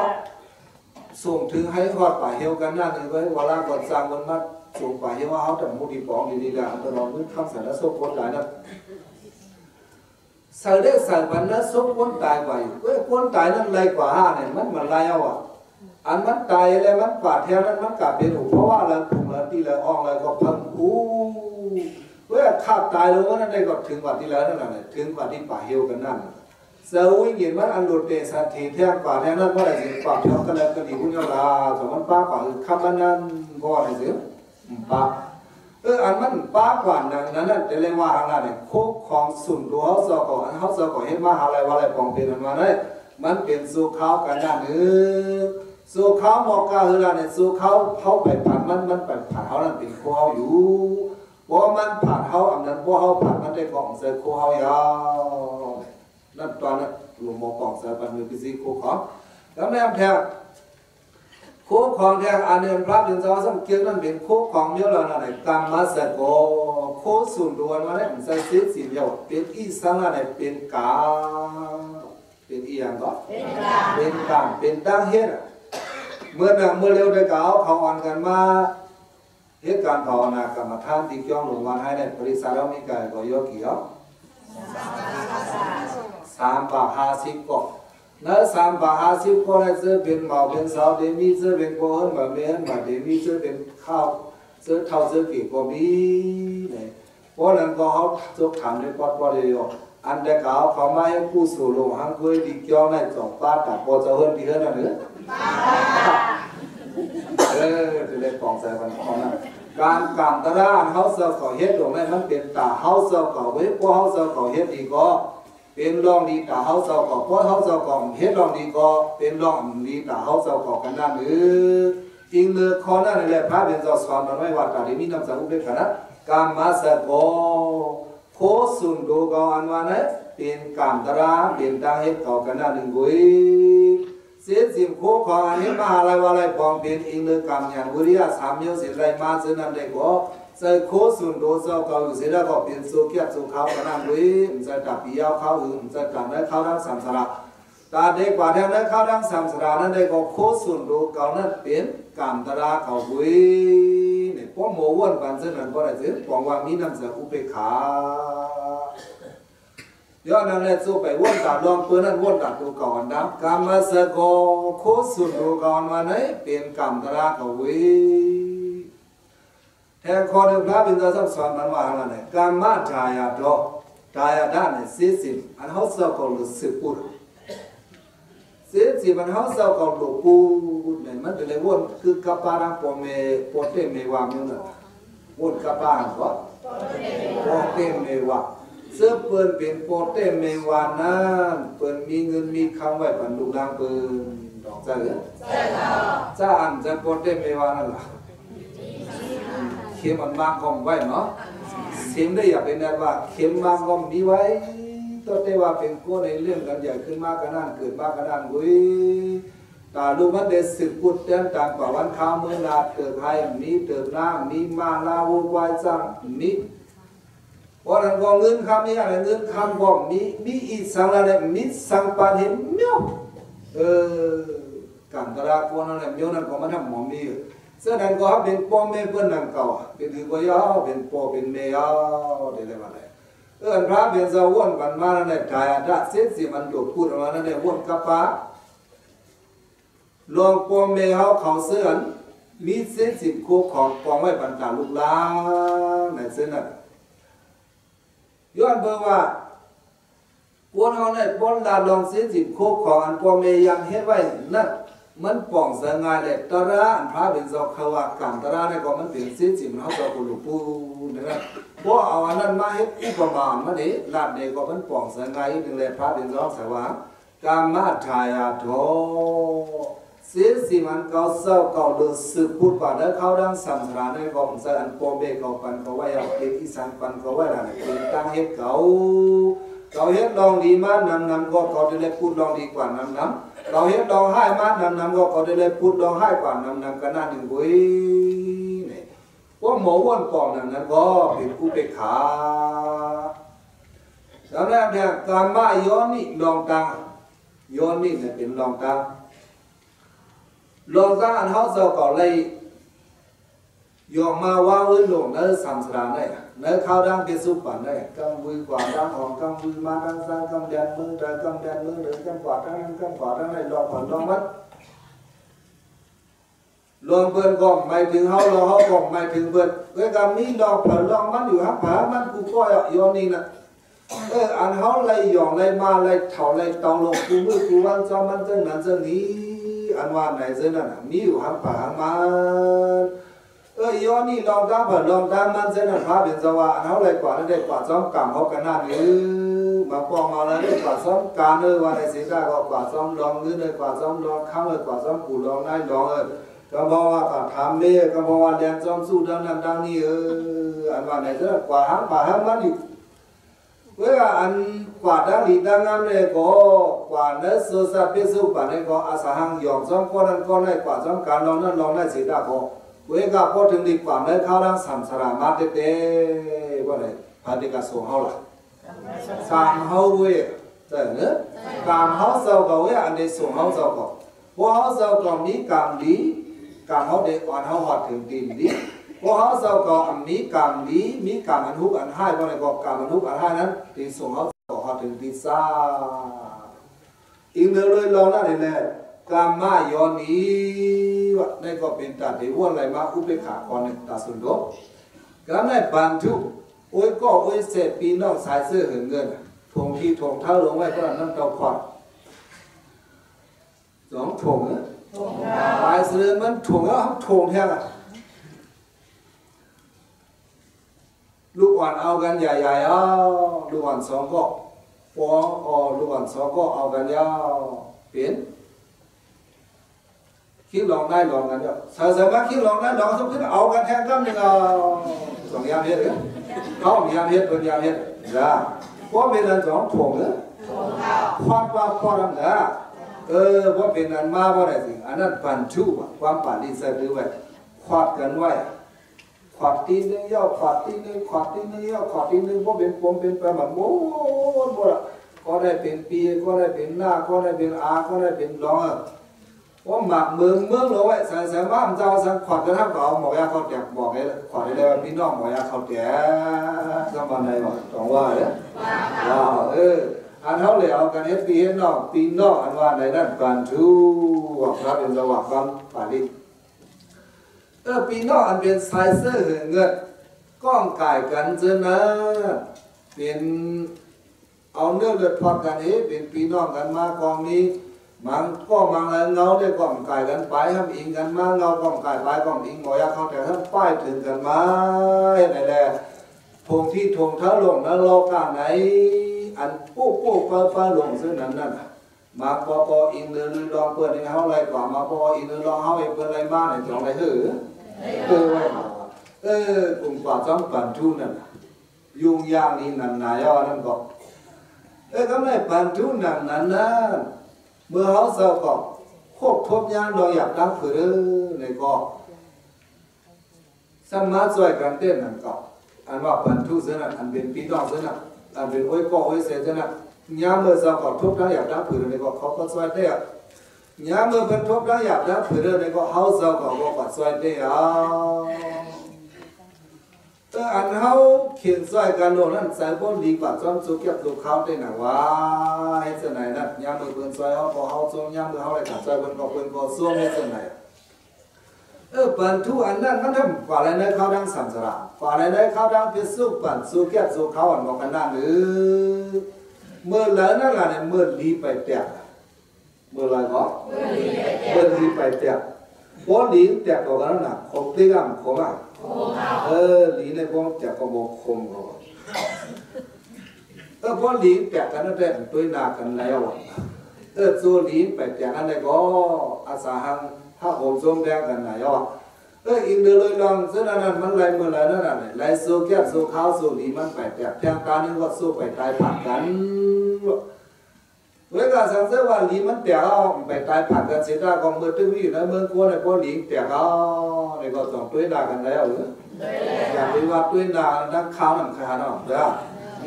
ส่งถึงให้หอดป่าเหี่ยวกันนั่นเองไว้เวลาก่อนสร้างมันมาส่งป่าเหี่ยวเขาแต่มุดีปองดีๆแล้วตลอดมื้อคำสารส่งคนหลายนัดใส่ได้ใส่วันนั้นส่งคนตายไปคนตายนั่นไรกว่าเนี่ยมันไรเอาอ่ะอันมันตายอะไรมันกว่าแถวนั้นมันกลับเป็นหูเพราะว่าเราถุงเราตีเราอ่องเราก็พังเพื่อขับตายลงว่านั่นได้ก็ถึงกว่าที่แล้วนั่นแหละถึงกว่าที่ป่าเหี่ยวกันนั่นเสือวิ่งเห็นมันอันโดดเตะสันทีแทงกว่าแถวนั้นเมื่อไหร่สิกว่าแถวกันแล้วก็ดีคุณยาลาสมมันป้ากว่าคำมันนั้นก็อะไรสิป้าอันมันป้ากว่านั้นจะเรียกว่าอะไรเนี่ยคุกของสุ่มตัวเขาเสือก่อนเขาเสือก่อนเห็นมาอะไรว่าอะไรปองเป็นมาได้มันเป็นสู้เขากันนั่นสู้เขาบอกกันคืออะไรเนี่ยสู้เขาไปผ่านมันไปผ่านเขานั่นเป็นโคเขาอยู่เพราะมันผ่านเขาอันนั้นเพราะเขาผ่านมันได้กล่องเสือโคเขายาวนั่นตอนนั้นหลวงพ่อกล่องเสือปันมือพิซิโคเขาแล้วแม่แท้ โคของแทงอันเดิมพระเป็นเจ้าสังเกตนั่นเป็นโคของเยอะแล้วนะกรรมมาสโกโคสุนดวนมาเนี่ยมันจะเสียสิ่งเดียวเป็นอีสังอะไรเป็นกาเป็นอีอย่างก็เป็นกรรมเป็นตั้งเหตุเมื่อเร็วได้เก่าเขาอ่อนกันมาเหตุการณ์ภาวนากรรมฐานที่เกี่ยวหลวงวันให้ในปริสารมิกายก็ยกเกี่ยว350ก็นั่น350ก็ได้จะเป็นหมอเป็นสาวเดมีจะเป็นโกนแบบเมียนแบบเดมีจะเป็นข้าวจะเท่าจะกี่ก็มีเนี่ยเพราะนั้นก็เขาจะทำได้ปอดเดียวอันเด็กเขาไม่ให้ผู้สูงหังคุยดีเกี่ยวในสองป้าแต่พอจะเฮิร์นดีเฮิร์นนั่นเหรอจะได้ปองใจกันของนั้นการกรรมตระเขาเสิร์ฟก่อเฮ็ดตรงนั้นมันเป็นตาเขาเสิร์ฟก่อเว้ยพวกเขาเสิร์ฟก่อเฮ็ดอีกก็เป็นรองดีตาเขาเสิร์ฟก่อพวกเขาเสิร์ฟก่อเฮ็ดรองดีก็เป็นรองดีตาเขาเสิร์ฟก่อกันนั่นหรือจริงเลยข้อนั้นเลยพระเป็นเจ้าสอนมันไม่ว่าตาดีมีน้ำสังอุเบกขานะกรรมมาสโกโคสุนดูก่อนว่าเนี่ยเป็นกรรมตระเป็นทางเฮ็ดก่อกันนั่นหนึ่งกุยเสียสิ่งโคของอันนี้มาอะไรว่าอะไรปองเป็นอิงเลยกรรมอย่างวิริยะสามโยสิไรมาเสนันได้ก็ใส่โคสุนโดเจ้าเก่าอยู่เสียแล้วก็เป็นโซเกียโซเขากันนั่นเลยมันจะจับปียาวเขาหรือมันจะจับได้เขาทั้งสามสระตาเด็กกว่าแทงได้เขาทั้งสามสระนั่นได้ก็โคสุนโดเก่านั่นเป็นกรรมตระเก่าบุยเนี่ยพวกโมวนปันเสนันก็ได้ถึงปองว่ามีน้ำเสืออุเบกขาย้อนนั่นแหละสู้ไปวนตัดลองเพื่อนั้นวนตัดตัวก่อนนะกรรมสโกโคสุนตัวก่อนมาไหนเป็นกรรมตระเขาวิแทนคอเดิมพระบิณฑบาตสอนมันว่าอะไรเนี่ยกรรมจายาโตจายาด้านเนี่ย40อันเขาเศร้าเขาหลุด10ปุระ40อันเขาเศร้าเขาหลุดปูเนี่ยมันจะเลยวนคือกัปปารังปอเมปอเตเมวามิวน่ะวนกัปปารังก็ปอเตเมวาเสื้อเปิลเป็นโปเตเมวานั้นเปิลมีเงินมีคำไว้ปันลูกหลานเปิลดอกจ้าเหรอจ้าอันจะโปเตเมวานั่นล่ะเข็มมันบางก็ไว้เนาะเสียงได้อยากเป็นแบบว่าเข็มบางก็มีไว้ตัวเทว่าเป็นโก้ในเรื่องกันใหญ่ขึ้นมากกันนั่นเกิดมากกันนั่นกุยตาลูกมันเด็ดสืบพุทธเต้นต่างกว่าวันข้าวเมื่อนาเติบให้มีเติบน้ำมีมาลาวุ่นวายจังมีเพราะนั้นก็เงินคำนี้อะไรเงินคำก็มีอีสังอะไรมีสังปานเห็นเมียวการตระกูลอะไรเมียวนั้นก็มันทำหมอมีเสื้อนั้นก็เป็นพ่อแม่เพื่อนนั่งเก่าเป็นถือว่ายาวเป็นพ่อเป็นแม่ยาวได้เลยมาเลยพระเป็นสาววนกันมานั่นแหละกายดัดเส้นสีมันถูกพูดออกมานั่นแหละวนกับปะลองพ่อแม่เขาเสื้อมีเส้นสิบโคของกองไว้บรรดาลูกหลานในเส้นนั้นย้อนเบอร์ว่าปวนเขาเนี่ยปวนลาลองเสียจิตโคกของอันพ่อแม่ยังเฮ็ดไว้นั่นมันป่องสง่าเลยตระอันพระเป็นสอบเขาว่ากรรมตระเนี่ยก็มันเป็นเสียจิตมันเขาสอบกุลูปูนะครับเพราะเอาอันนั้นมาเฮ็ดอุปมามันนี่ลาดเนี่ยก็มันป่องสง่าอีกหนึ่งเลยพระเป็นสอบสว่างกรรมทายาโทเสียสิมันเขาเศร้าเขาเดือดสืบพูดว่าเด้อเขาดังสัมสราเนี่ยก็มันจะอันพ่อแม่เขาปันเขาไว้เอาเด็กอีสานปันเขาไว้อะไรเป็นตั้งเฮ็ดเขาเฮ็ดลองดีมากนำก็เขาจะได้พูดลองดีกว่านำเราเฮ็ดลองให้มากนำก็เขาจะได้พูดลองให้กว่านำกันนั่นหนึ่งบุ้ยนี่ว่าหมอวนปองนั้นก็เป็นผู้ไปขาแล้วนั่นเนี่ยการมาย้อนนี่ลองตังย้อนนี่เนี่ยเป็นลองตังลองตังอันเขาเจ้าก็เลยยอมมาว่าเว้นลงเนื้อสัมสราได้เนื้อข้าวดังเป็นสุปันได้กำมือกว่าดังหอมกำมือมาดังสร้างกำแดนมือได้กำแดนมือหรือกำกว่าดังกำกว่าดังได้ลองผ่อนลองมัดลองเปิดกล่องไม่ถึงเขาลองเขากล่องไม่ถึงเปิดเว้ยกำมีลองผ่อนลองมัดอยู่ครับผามันกูก็ย้อนนี่นะอันเขาเลยหย่องเลยมาเลยเท่าเลยตองลงกูมือกูวันจอมันเจ้านั้นเจ้านี้อันว่าไหนเจ้านั้นมีอยู่ครับผามันย้อนนี่ลองตามผ่านลองตามมันเส้นพระเป็นสวะเขาเลยกว่าได้กว่าซ้อมกรรมเขากันนั่นมาปองมาแล้วได้กว่าซ้อมการว่าในศีลได้ก็กว่าซ้อมลองเลยกว่าซ้อมลองข้างเลยกว่าซ้อมปู่ลองได้ลองก็เพราะว่าการทำเนี่ยก็เพราะว่าเรียนซ้อมสู้ดังนั้นดังนี้อันว่าไหนเส้นกว่าห้ามป่าห้ามมันอยู่เวลาอันค กว่าดังลีดังงามเลยก็กว่าเนื้อสุสัตพิสุป่าเนี่ยก็อาสาหังหยองซ้อมก็นั่นก็ได้กว่าซ้อมการลองนั่นลองได้สีดาก็เวกาพอถึงดีกว่าเนื้อข้าวดังสัมสรามาเตว่าไรพันธิกาสูงเท่าไหร่กามเฮาเวแต่เนื้อกามเฮาเจ้าก็เวอันนี้สูงเฮาเจ้าก็พวกเฮาเจ้าก็มีกามดีกามเฮาเด็กอ่อนเฮาหัดถึงตีนดีพวกเฮาเจ้าก็มีกามดีมีกามอันหุกอันให้ว่าไรก็กามอันหุกอันให้นั้นตีสูงเฮาก็หัดถึงตีซ่าอีกเนื้อเลยเรานั่นแหละกามมายอนีวะนี่ก็เป็นตาที่วนอะไรมาอุเบกขาก่อนเนี่ยตาสุนทรการในบรรทุกโอ้ยก็โอ้ยเสร็จปีน้องสายเสื้อเหินเงินทงที่ทงเท้าลงไว้ก็นั่นเตาขวดสองทงปลายเสือมันทงแล้วทงแท้ละลูกอ่อนเอากันใหญ่ๆเอาลูกอ่อนสองก็ปองลูกอ่อนสองก็เอากันยาวเปลี่ยนคิดลองได้ลองกันเดี๋ยวสามารถคิดลองได้ลองทุกทีเอากันแทนกันหนึ่งสองยามเฮ็ดเลยเขามียามเฮ็ดเป็นยามเฮ็ดจ้าเพราะเป็นอันสองถ่วงเลยพอดว่าพอดนะเพราะเป็นอันมาว่าอะไรสิอันนั้นปันชูความป่านิสัยหรือว่าขวดกันไว้ขวดตีนึงย่อขวดตีนึงขวดตีนึงย่อขวดตีนึงเพราะเป็นปมเป็นไปแบบโม้หมดก็ได้เป็นปีก็ได้เป็นหน้าก็ได้เป็นอาก็ได้เป็นรองว่าหมักเมืองเราไว้สายว่ามันจะเอาสังขวัญกันทั้งเก่าหมอกยาเขาแตกบอกเลยขวัญได้ว่าพี่น้องหมอกยาเขาแตกสมัยไหนบอกตรงว่าเนี่ยว้าวอันเขาเลยเอากันเฮ็ดปีเฮ็ดนอกปีนอกอันว่าในด้านการชูว่าพระเป็นระหว่างกันป่าดิปีนอกอันเป็นสายเสื้อเงินก้องไก่กันเจอนะเป็นเอาเนื้อเลือดพอดกันเป็นปีนอกกันมากองนี้มันก็มังเงาได้ก่อมไก่กันไปทำอิงกันมาเงาก่อมไก่ไปก่อมอิงหมอยาเขาแต่ท่านป้ายถึงกันมาไหนแหละทงที่ทงเท้าลงนั้นโลกาไหนอันปุ๊บฟ้าลงซึ่งนั้นมาปออินเดินลองเปิดในเขาอะไรกว่ามาปออินเดินลองเขาเปิดอะไรมาในจองอะไรไว้กลุ่มกว่าจ้องปั่นทุนนั่นยุ่งยากนี่นั่นนายนั่นก็ก็ไม่ปั่นทุนนั่นนะเมื่อเขาเศร้าก็ควบทบยางโดยอยากตั้งฝืนในก็สามารถช่วยกันเต้นนั่นก็อันว่าบรรทุกเส้นอันเป็นปีดอกเส้นอันเป็นโอ้ยก็โอ้ยเส้นเส้นยามเมื่อเศร้าก็ทบทั้งอยากตั้งฝืนในก็เขาก็ช่วยได้ยามเมื่อบรรทุกทั้งอยากตั้งฝืนในก็เขาเศร้าก็ช่วยได้อันเขาเขียนช่วยกันโน่นนั่นใส่บนดีกว่าจอมสุกี้ตัวเขาได้หนังว่าให้เสนอนั่นยามมือเพื่อนช่วยเขาพอเขาจงยามมือเขาเลยขัดช่วยเพื่อนก็เพื่อนก็ส่งให้เสนอบรรทุกอันนั้นมันทำฝ่าอะไรในเขาดังสัมสระฝ่าอะไรในเขาดังพิสุปันสุกี้ตัวเขาอันบอกกันนั่นเมื่อแล้วนั่นแหละเนี่ยเมื่อลีไปแตกเมื่อไรก็เมื่อลีไปแตกพอลีแตกก็กันนั่นคงตีกันคงลีในพวกจะก็บอกคมก็พอลีแตกกันนั่นแหละตัวหนากันแล้วตัวลีไปแตกนั่นก็อาสาหังถ้าผมส้มแดงกันไหนอินเดียเลยลองซึ่งนั้นมันไรเมื่อไรนั่นแหละไรโซแก้วโซขาวโซลีมันไปแตกแทงตานี่ก็โซไปตายผักกันเวลาสังเกตว่าลีมันแตกเอาไปตายผักกันเสียดายกองเมื่อตึ้งวิ่งแล้วเมื่อกู้ในพอลีแตกเอาในก็ต้องตัวหนากันแล้วอย่างที่ว่าตัวหนาดังข้าวน้ำขาเนาะเด้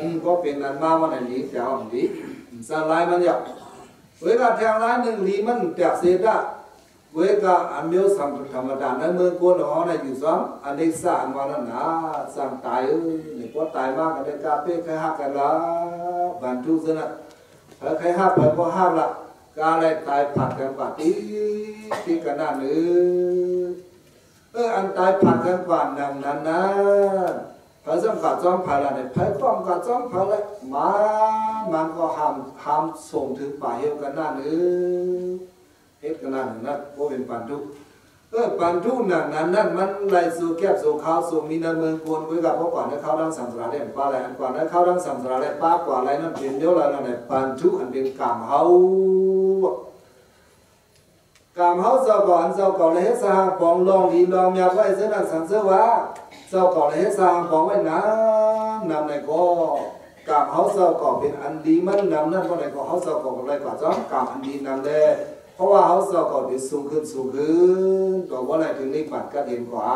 อก็เป็นนั้นมาวันนี้แตกเอาดีสลายมันอยากเวลาแทงร้ายหนึ่งลีมันแตกเสียดายเวลาอันเดียวสัมธรรมดาในเมื่อกู้เราในอยู่ซ้ำอันนี้สร้างมาแล้วนะสร้างตายนี่พอตายมากกันได้กาเป้ใครหักกันละบรรทุกซะนะใครห้ามไปก็ห้ามละการอะไรตายผัดกันกว่าที่กันนั่นอันตายผัดกันกว่านั้นนะพระสังกัดจ้องผ่าละเนี่ยพระป้องกัดจ้องผ่าละมันก็ห้ามส่งถึงป่าเหี่ยวกันนั่นเฮ็ดกันนั่นนะโอ้เป็นปันทุกปันทุกนั้นมันไหลสู่แก้วสู่ขาวสู่มีนาเมืองกวนไว้กับพวกก่อนให้เขาดังสัมสระได้ป้าอะไรอันก่อนให้เขาดังสัมสระได้ป้ากว่าอะไรนั่นเป็นเดียวอะไรนั่นเนี่ยปันทุกอันเป็นกามเฮากามเฮาเจ้าก่อนเจ้าก่อนเลยให้สหปองลองดีลองอยากไว้เส้นนั้นสันเสวะเจ้าก่อนเลยให้สหปองไว้นำในก็ กามเขาเศร้าก่อเป็นอันดีมันนำนั่นก็ไหนก็เขาเศร้าก่ออะไรกว่าจ้องกามอันดีนำได้เพราะว่าเขาเศร้าก่อเป็นสูงขึ้นก็ว่าอะไรถึงได้ปัดก็เห็นกว่า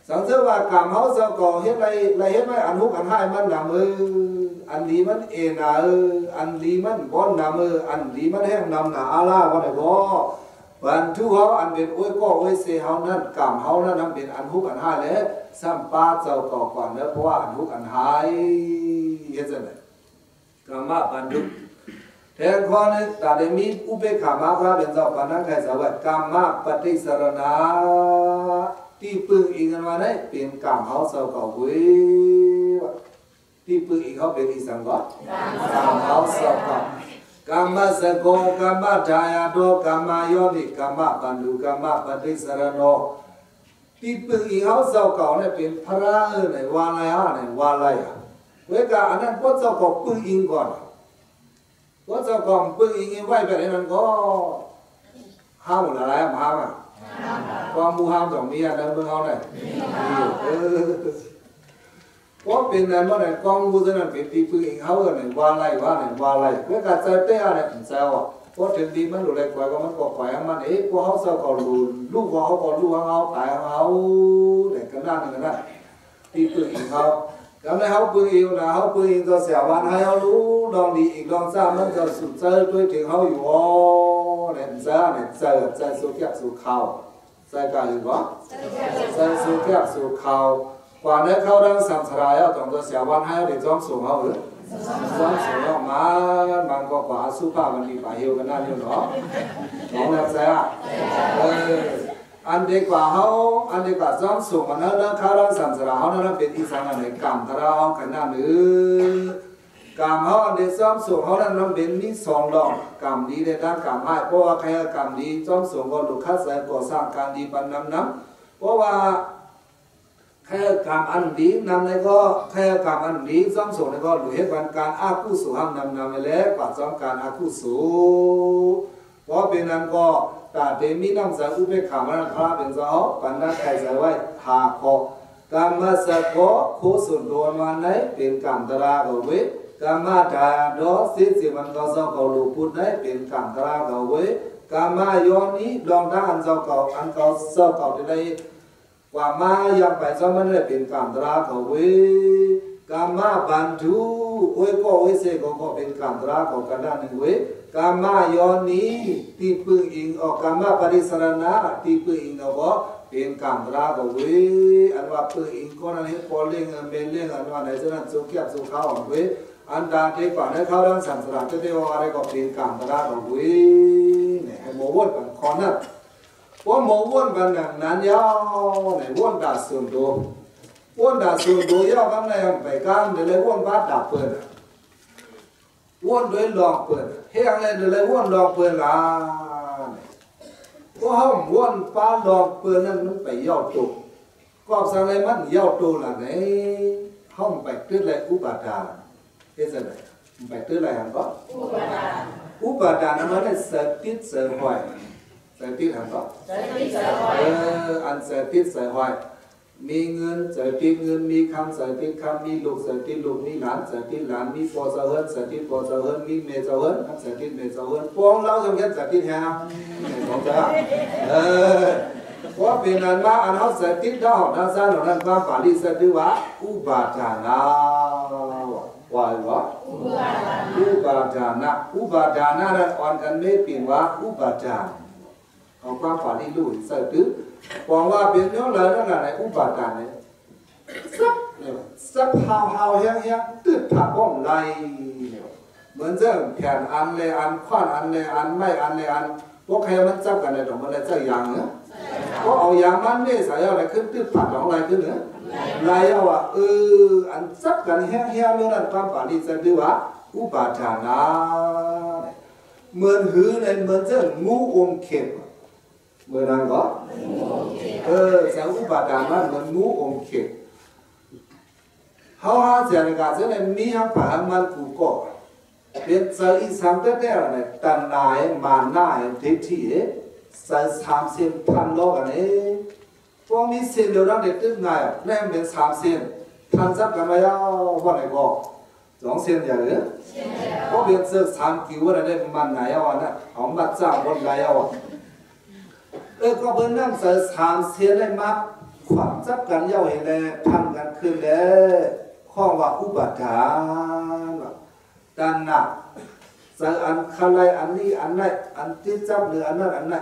สังเกตว่ากามเขาเศร้าก่อเฮ็ดอะไรเฮ็ดไม่อันฮุกอันให้มันนำอันดีมันเอ็นอันดีมันก้อนนำอันดีมันแห้งนำหนาอาลาก็ไหนก็วันทุกเขาอันเป็นโอ้ยก็โอ้ยเสียเขานั่นกามเขานั่นเป็นอันฮุกอันให้เลยซ้ำป้าเจ้าก่อก่อนเนอะเพราะว่าอันฮุกอันให้เฮ็ดจังได๋กามมาบันทุกแทนข้อนี้แต่ได้มีอุเบกขามาพระเป็นเจ้าปานังไขสวัสดิ์กามมาปฏิสรณาที่ปึงอีกกันมาได้เป็นกามเขาเจ้าก่อเว้ยที่ปึงอีกเขาเป็นอีสังก่อนกามเขาเจ้าก่อกามมาสโกกามมาทายาโดกามมาโยนิกามมาปันดุกามมาปฏิสรณาที่ปึงอีกเขาเจ้าก่อเนี่ยเป็นพระไหนวาลายะไหนวาลายะเวกาอันนั้นพระเจ้าก่อปึงอีกก่อนพระเจ้าก่อปึงอีกไว้แบบนั้นก็ห้ามอะไรห้ามความมูห้ามสองมีอะไรเมื่อเขาเนี่ยเพราะเป็นนั้นว่าเนี่ยกองมูนั้นเป็นที่ปึงอีกเขาเนี่ยว่าไรเวกาใจเต้อะไรถึงเจ้าเพราะถึงดีมันดูแลควายก็มันก็ควายมันพวกเขาเจ้าก่อลูกเขาก่อลูกเขาตายเขาเนี่ยกันนั่นกันนั่นที่ปึงอีกเขาก็ในเขาปึงอีกนะเขาปึงอีกก็เสียวันให้เขารู้ลองดีอีกลองซ้ำมันจะสุดเจอด้วยถึงเขาอยู่อ๋อเนี่ยเจอสุขแก่สุขเขาใส่กันหรือเปล่าใส่สุขแก่สุขเขากว่านั้นเขาดังสัมสลายต้องจะเสียวันให้ได้จ้องสูงเขาหรือจ้องสูงเขามันก็กว่าสุภาพมันดีกว่าเหี่ยวกันนั่นอยู่เนาะน้องนักแสดงอันเดีกว่าเขาอันเดีกว่าจ้องสูงมันนั้นเขาดังสัมสลายเขานั้นเป็นอีสานในกรรมทราเขากันนั่นหรือกรรมเขาอันเดีจ้องสูงเขานั้นเป็นมีสองดอกกรรมดีในด้านกรรมให้เพราะว่าใครกรรมดีจ้องสูงก็ลูกค้าใส่ก่อสร้างการดีปันน้ำเพราะว่าแค่กรรมอันดีนำในก็แค่กรรมอันดีจ้องสูงในก็หรือเหตุการอาคุสุหังนำไปแล้วกว่าจ้องการอาคุสุเพราะเป็นนั้นก็แต่เดมีน้ำใจอุเบกขามันพระเป็นเจ้าปัญญาใครใส่ไว้หาขอกรรมสักก็โคสุนโดนมาในเป็นกรรมตราเกวิกรรมทาดอสิมันก็เจ้าเกาลูพุทธในเป็นกรรมตราเกวิกรรมโยนิลองด้านเจ้าเก่าอันเก่าเจ้าเก่าที่ได้กว่ามายังไปเจ้ามันได้เป็นกรรมตราเกวิกรรมบันทุโอ้ยก็โอ้ยเสกก็เป็นกรรมตราเกกันด้านหนึ่งเว้กรรมโยนิที่พึ่งอิงออกกรรมปฏิสรณะที่พึ่งอิงเอาบ่เป็นกรรมตราเกวิอันว่าพึ่งอิงก็นั่นให้พอเลี้ยงเมนเลี้ยงอันว่าในฉะนั้นสุขเกียบสุขเขาเว้อันดาที่ก่อนให้เขาดังสัมสระจะได้ว่าอะไรก็เป็นกรรมตราเกวิเนี่ยให้โมวนกันคอนนั้นว่าโมวนกันนั้นยาวเนี่ยวนดาส่วนตัววนดาส่วนตัวยาวกันในไปการเดี๋ยวเลยวนบ้าดาเปิดวนด้วยลองเปิดเฮียงเลยเดี๋ยวเลยวนลองเปิดละว่าห้องวนป้าลองเปิดนั้นมันไปยาวตัวก็สังเลยมันยาวตัวละไหนห้องไปตื้อเลยอุปทานเฮ็ดจังได๋ไปตื้ออะไรหั่นก็อุปทานนั้นมันเสติเสหอยเสติหั่นก็เสติเสหอยอันเสติเสหอยมีเงินเสติเงินมีคำเสติคำมีลูกเสติลูกมีหลานเสติหลานมีพ่อเสหินเสติพ่อเสหินมีแม่เสหินเสติแม่เสหินพวกเราจงเฮ็ดเสติแท้ของจ้าเพราะเป็นนั้นว่าอันเฮาเสติดอกนั้นซะนั้นความปาลีเสติว่าอุปทานะว่าอุปทานะนั้นอ่อนกันไม่เป็นว่าอุปทานเอาความปาลีรู้ใส่ตื้อบอกว่าเป็นเนื้อเลยนั่นแหละอุปทานเนี่ยสักหาวแห้งตึ๊ดผักบ้องไหลเหมือนเจ้าแผ่นอันเลยอันขว้านอันเลยอันไม่อันเลยอันพวกใครมันจับกันในตรงมันเลยเจ้าอย่างเนาะเพราะเอาอย่างมันเนี่ยสายอะไรขึ้นตึ๊ดผักของอะไรขึ้นเนาะไหลเอาว่าอันจับกันแห้งเรื่องนั้นความปาลีจะดูว่าอุปทานะเหมือนหือเนี่ยเหมือนเจ้างูอมเข็มเมื่อนั้นก็สาวอุปทานมันเหมือนงูอมเข็มเขาหาเสียงการเสียงเนี่ยมีทั้งผ่านมันผูกก่อเป็นเสืออีสามเต้ๆอะไรตันนายมาหน้าเด็กที่ใส่3 เส้นพันโลกันพวกนี้เส้นเดียวกันเด็กตึ้งไงแม่เป็น3 เส้น พันซับกันมาแล้วว่าไหนก็สองเส้นอย่างนี้ก็เปลี่ยนเสื้อ3 กิโลอะไรได้มันไหนเอาอ่ะนะของบัดจ้างคนไรเอาอ่ะก็เพิ่นนั่งเสื้อ3 เส้นได้มาขวัญซับกันยาวเห็นเลยพันกันขึ้นเลยข้อว่าอุบัติฐานด้านหน้าเสื้ออันคาไลอันนี้อันไหนอันที่จับหรืออันนั้นอันไหน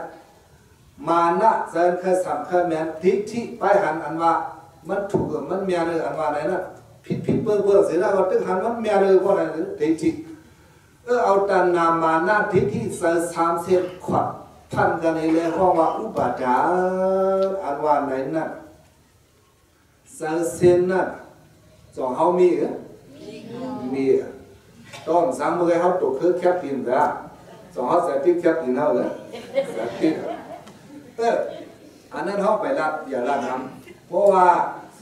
มานะเสื้อเคยสามเคยแมนทิที่ไปหันอันว่ามันถูกมันเมียเลยอันว่าไหนนะผิดเปื้อนเสียแล้วก็ตึกหันมันเมียเลยว่าไหนทิที่เอาด้านหน้ามานะทิที่เสื้อ3 เส้นขวัญพันกันเลยข้อว่าอุบัติฐานอันว่าไหนนั่นเส้นนั่นสองเขามีต้นสามมือเขาตกคือแคบกินแต่สองเขาใส่ติ๊กแคบกินเขาเลยใส่ติ๊กอันนั้นเขาไปรับอย่ารับน้ำเพราะว่า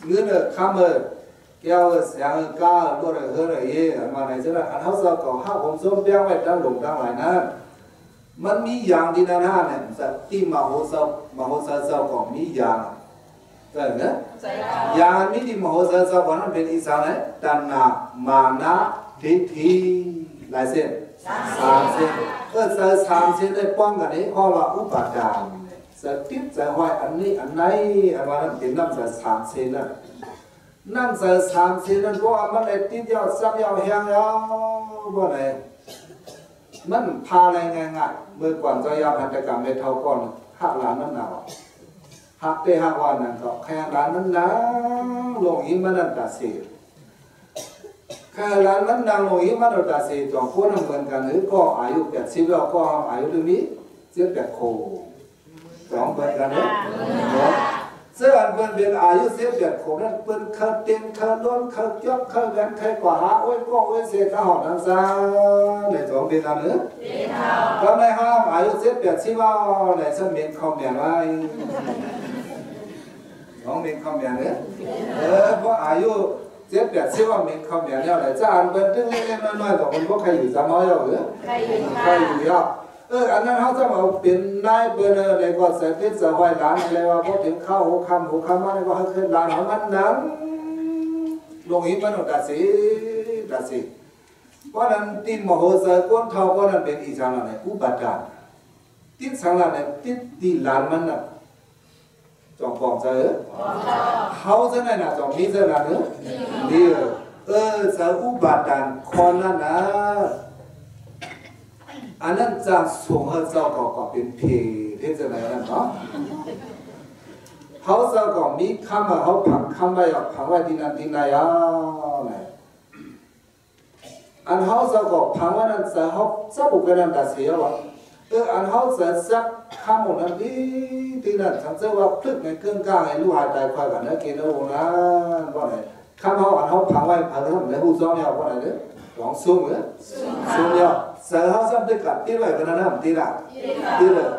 เงินข้ามแก้วเสียงก้าตัวอะไรเฮ้ยอันมาไหนจะได้อันเขาจะก่อห้าผมส้มเปี้ยงไว้ตั้งหลงตั้งหลายนั้นมันมีอย่างที่นั่นฮะเนี่ยที่มโหสถเจ้าก็มีอย่างแต่เนี่ยอย่างนี้ที่มโหสถเจ้าก็นั้นเป็นอีสานเนี่ยตัณหามานะทิฏฐิหลายเส้น3 เส้น3 เส้นได้ป้องกันนี้ข้อว่าอุปาทานจะติดจะห้อยอันนี้อันไหนอันว่านั้นเป็นน้ำ3 เส้นนั่นน้ำ3 เส้นนั่นเพราะว่ามันได้ติดยาวซับยาวแห้งยาวว่าไหนมันพาอะไรง่ายๆเมื่อก่อนจะยาพันธกรรมในเท่าก่อนหักหลานนั้นหนาวหักเตะหักวันนั้นก็แค่หลานนั้นหนาวลงหิมะนั้นตัดเสียแค่หลานนั้นหนาวลงหิมะนั้นตัดเสียสองคนเหมือนกันหรือก็อายุ80แล้วก็อายุเท่านี้18 โคสองเหมือนกันเนี่ยเสื้ออันเป็นอายุ18 โคนั้นเป็นเคยเต็มเคยล้นเคยยกเคยแหวนเคยกว่าหาโอ้ยก็โอ้ยเสียข้าวหอมทั้งซาในสองเป็นอะไรเนี่ยก็ในห้องอายุ18 ชิว่าในสมัยคอมเมนต์ไว้น้องเมนคอมเมนต์เนี่ยเพราะอายุ18 ชิว่าเมนคอมเมนต์เนี่ยอะไรจ้าอันเป็นตึ้งเล็กๆน้อยๆแต่คนพวกใครอยู่จำเอาอยู่หรือใครอยู่ยากอันนั้นเขาจะมาเป็นนายเบอร์ในก็เสด็จจะไหวหลานอะไรว่าพอถึงเข้าหัวคำอะไรก็ให้ขึ้นหลานของมันนั้นลงหิมะนตัดสิเพราะนั้นที่มโหสถก้นเท่าเพราะนั้นเป็นอีสานอะไรอุบัติการติดสังหารเนี่ยติดที่หลานมันน่ะจองกองเจอเขาจะไหนน่ะจองมีเจอหลานเนอะดีจะอุบัติการคนนั้นนะอันนั้นจะส่งให้เจ้าก็เป็นเพเทศนานั่นเนาะเขาเจ้าก็มีคำว่าเขาผังไว้ผังไว้ที่นั่นที่ไหนเนี่ยอันเขาเจ้าก็ผังไว้นั่นจะเขาจะบุกไปนั่นแต่เสียว่าอันเขาจะซักคำของนั้นที่นั่นฉันจะว่าพลึกในเครื่องกลางไอ้ลูกหายใจควายกันนะกินแล้วนะว่าไหนคำเขาอันเขาผังไว้ผังแล้วในหูซ้อมเนี่ยว่าไหนเนี่ยลองซุ่มเนี่ยซุ่มเนี่ยเสือเขาซับด้วยกับตีไว้กันนะตีละตีเลย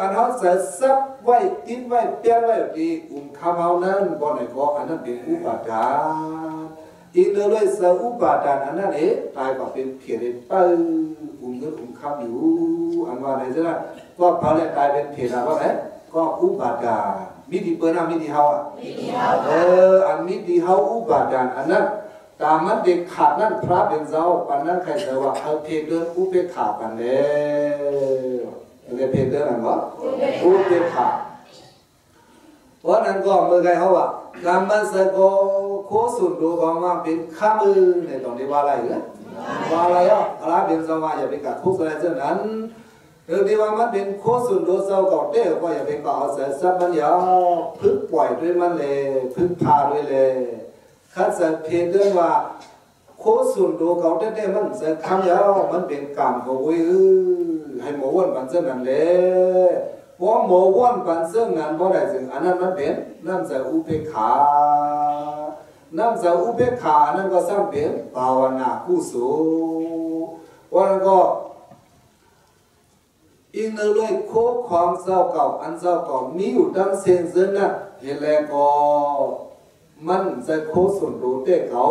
อันเขาเสือซับไว้ตีไว้เปี้ยไว้ที่คำเขานั้นบ่ไหนก็อันนั้นเป็นอุปาทานอีกเลยเสืออุปาทานอันนั้นตายก็เป็นเพียรไปเงินคำอยู่อันว่าไหนจะได้ก็พอแล้วตายเป็นเพียรว่าไหนก็อุปาทานมิติเปิดน้ำมิติเฮาอันมิติเฮาอุปาทานอันนั้นตามมันเด็กขาดนั่นพระเป็นเจ้าปันนั้นใครจะว่าเขาเพเดินอุเบกขากันเลยอะไรเพเดินอะไรวะอุเบกขาเพราะนั้นก็เมื่อไงเขาว่าการมันสกโคสุนดูของมาเป็นข้ามือในตอนนี้ว่าอะไรเนี่ยว่าอะไรอ่ะพระเป็นเจ้าว่าอย่าไปกัดทุกข์อะไรเช่นนั้นหรือที่ว่ามันเป็นโคสุนดูเจ้าก็เต้ก็อย่าไปกัดเอาเสียทรัพย์มันอย่าพึ่งปล่อยด้วยมันเลยพึ่งพาด้วยเลยข้าจะเพเดินว่าโคสุนดูเขาได้มันจะคำยาวมันเป็นกรรมเขาวิให้หมอวันปันเส้นนั้นเลยเพราะหมอวันปันเส้นนั้นเพราะอะไรจึงอันนั้นมันเป็นน้ำจะอุเบกขาน้ำจะอุเบกขานั่นก็สร้างเป็นภาวนากุศลวันก็อีกหนึ่งเลยโคความเศร้าเก่าอันเศร้าเก่ามีอยู่ตั้งเส้นเส้นนั้นเห็นแล้วก็มันจะโคสุนดูเต้เขา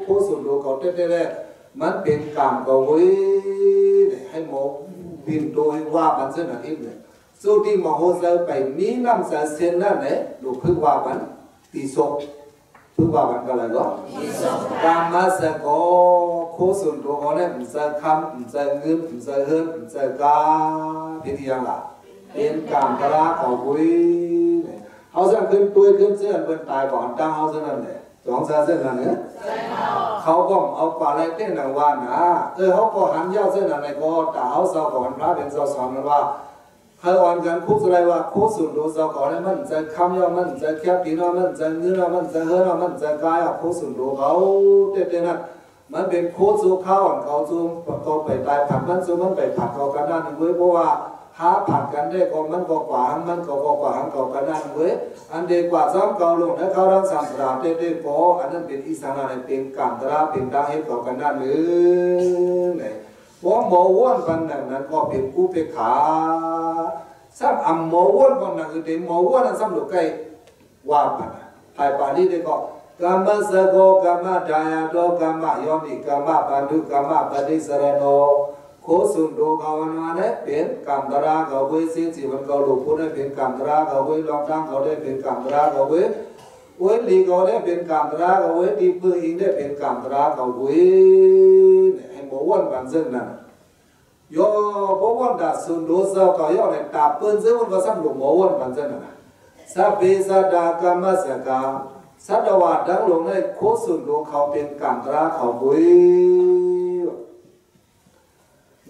โคสุนดูเขาเต้แรกมันเป็นกรรมก็เว้ยให้หมอบินโดยว่ามันเส้นอาทิตย์เนี่ยสุดที่มโหสถไปมีน้ำเส้นนั่นเนี่ยดูคือว่ามันตีศพ ทุกว่ากันก็เลยก็กรรมสกโคสุนตัวเขาเนี่ยมันจะคำมันจะเงินมันจะเฮิร์มันจะกาพิธียังล่ะเป็นกรรมตระเขาบุยเขาจะขึ้นตัวขึ้นเส้นเป็นตายก่อนตั้งเขาเส้นนั่นแหละสองเส้นนั่นเนี่ยเขาก็เอาปลาอะไรเต้นหนังวันนะเขาก็หันยาวเส้นนั่นเลยก็แต่เขาสาวก่อนพระเป็นสาวสอนว่าให้อ่อนกันคุกอะไรว่าคุกสุดดูสาวก่อนเนี่ยมันจะคำยาวมันจะแคบปีนมันจะเนื้อมันจะเฮิร์มันจะกายคุกสุดดูเขาเต้นนั่นมันเป็นโคสูเข้าเขาจูเขาไปตายผัดมันจูมันไปผัดเขากันนั่นเว้ยเพราะว่าหาผัดกันได้ก็มันก็กว่ามันก็กว่าเขากันนั่นเว้ยอันเดียกว่าซ้ำเขาลงแล้วเขารักษาสระเต้โปอันนั้นเป็นอิสระในเป็นกรรมตระเป็นดังให้เขากันนั่นเลยเพราะหมอว้วนกันนั้นก็เป็นกู้เป็นขาซ้ำอ่ำหมอว้วนกันนั่นคือเด็กหมอว้วนนั้นซ้ำลูกไก่ว่าปันหายปานี้ได้ก็กรรมสโกกรรมดายาโตกรรมโยมิกรรมปันดุกรรมปฏิสรโนโคสุนโดกาวันวันเนี่ยเป็นกรรมตระเขาเว้ยสิ่งที่มันเขาลูกพูดได้เป็นกรรมตระเขาเว้ยลองตั้งเขาได้เป็นกรรมตระเขาเว้ยเว้ยลีเขาได้เป็นกรรมตระเขาเว้ยดีปืนอิงได้เป็นกรรมตระเขาเว้ยให้หมอวันกันซึ่งนั่นโยหมอวันดัดสุนโดเสาเขาย่อในตาปืนซึ่งมันก็สั่งหลวงหมอวันกันซึ่งนั่นสัพเพสัตตากรรมสกาสัตวะดังลงในโคสุนโดเขาเป็นกรรมตระเขาเว้ย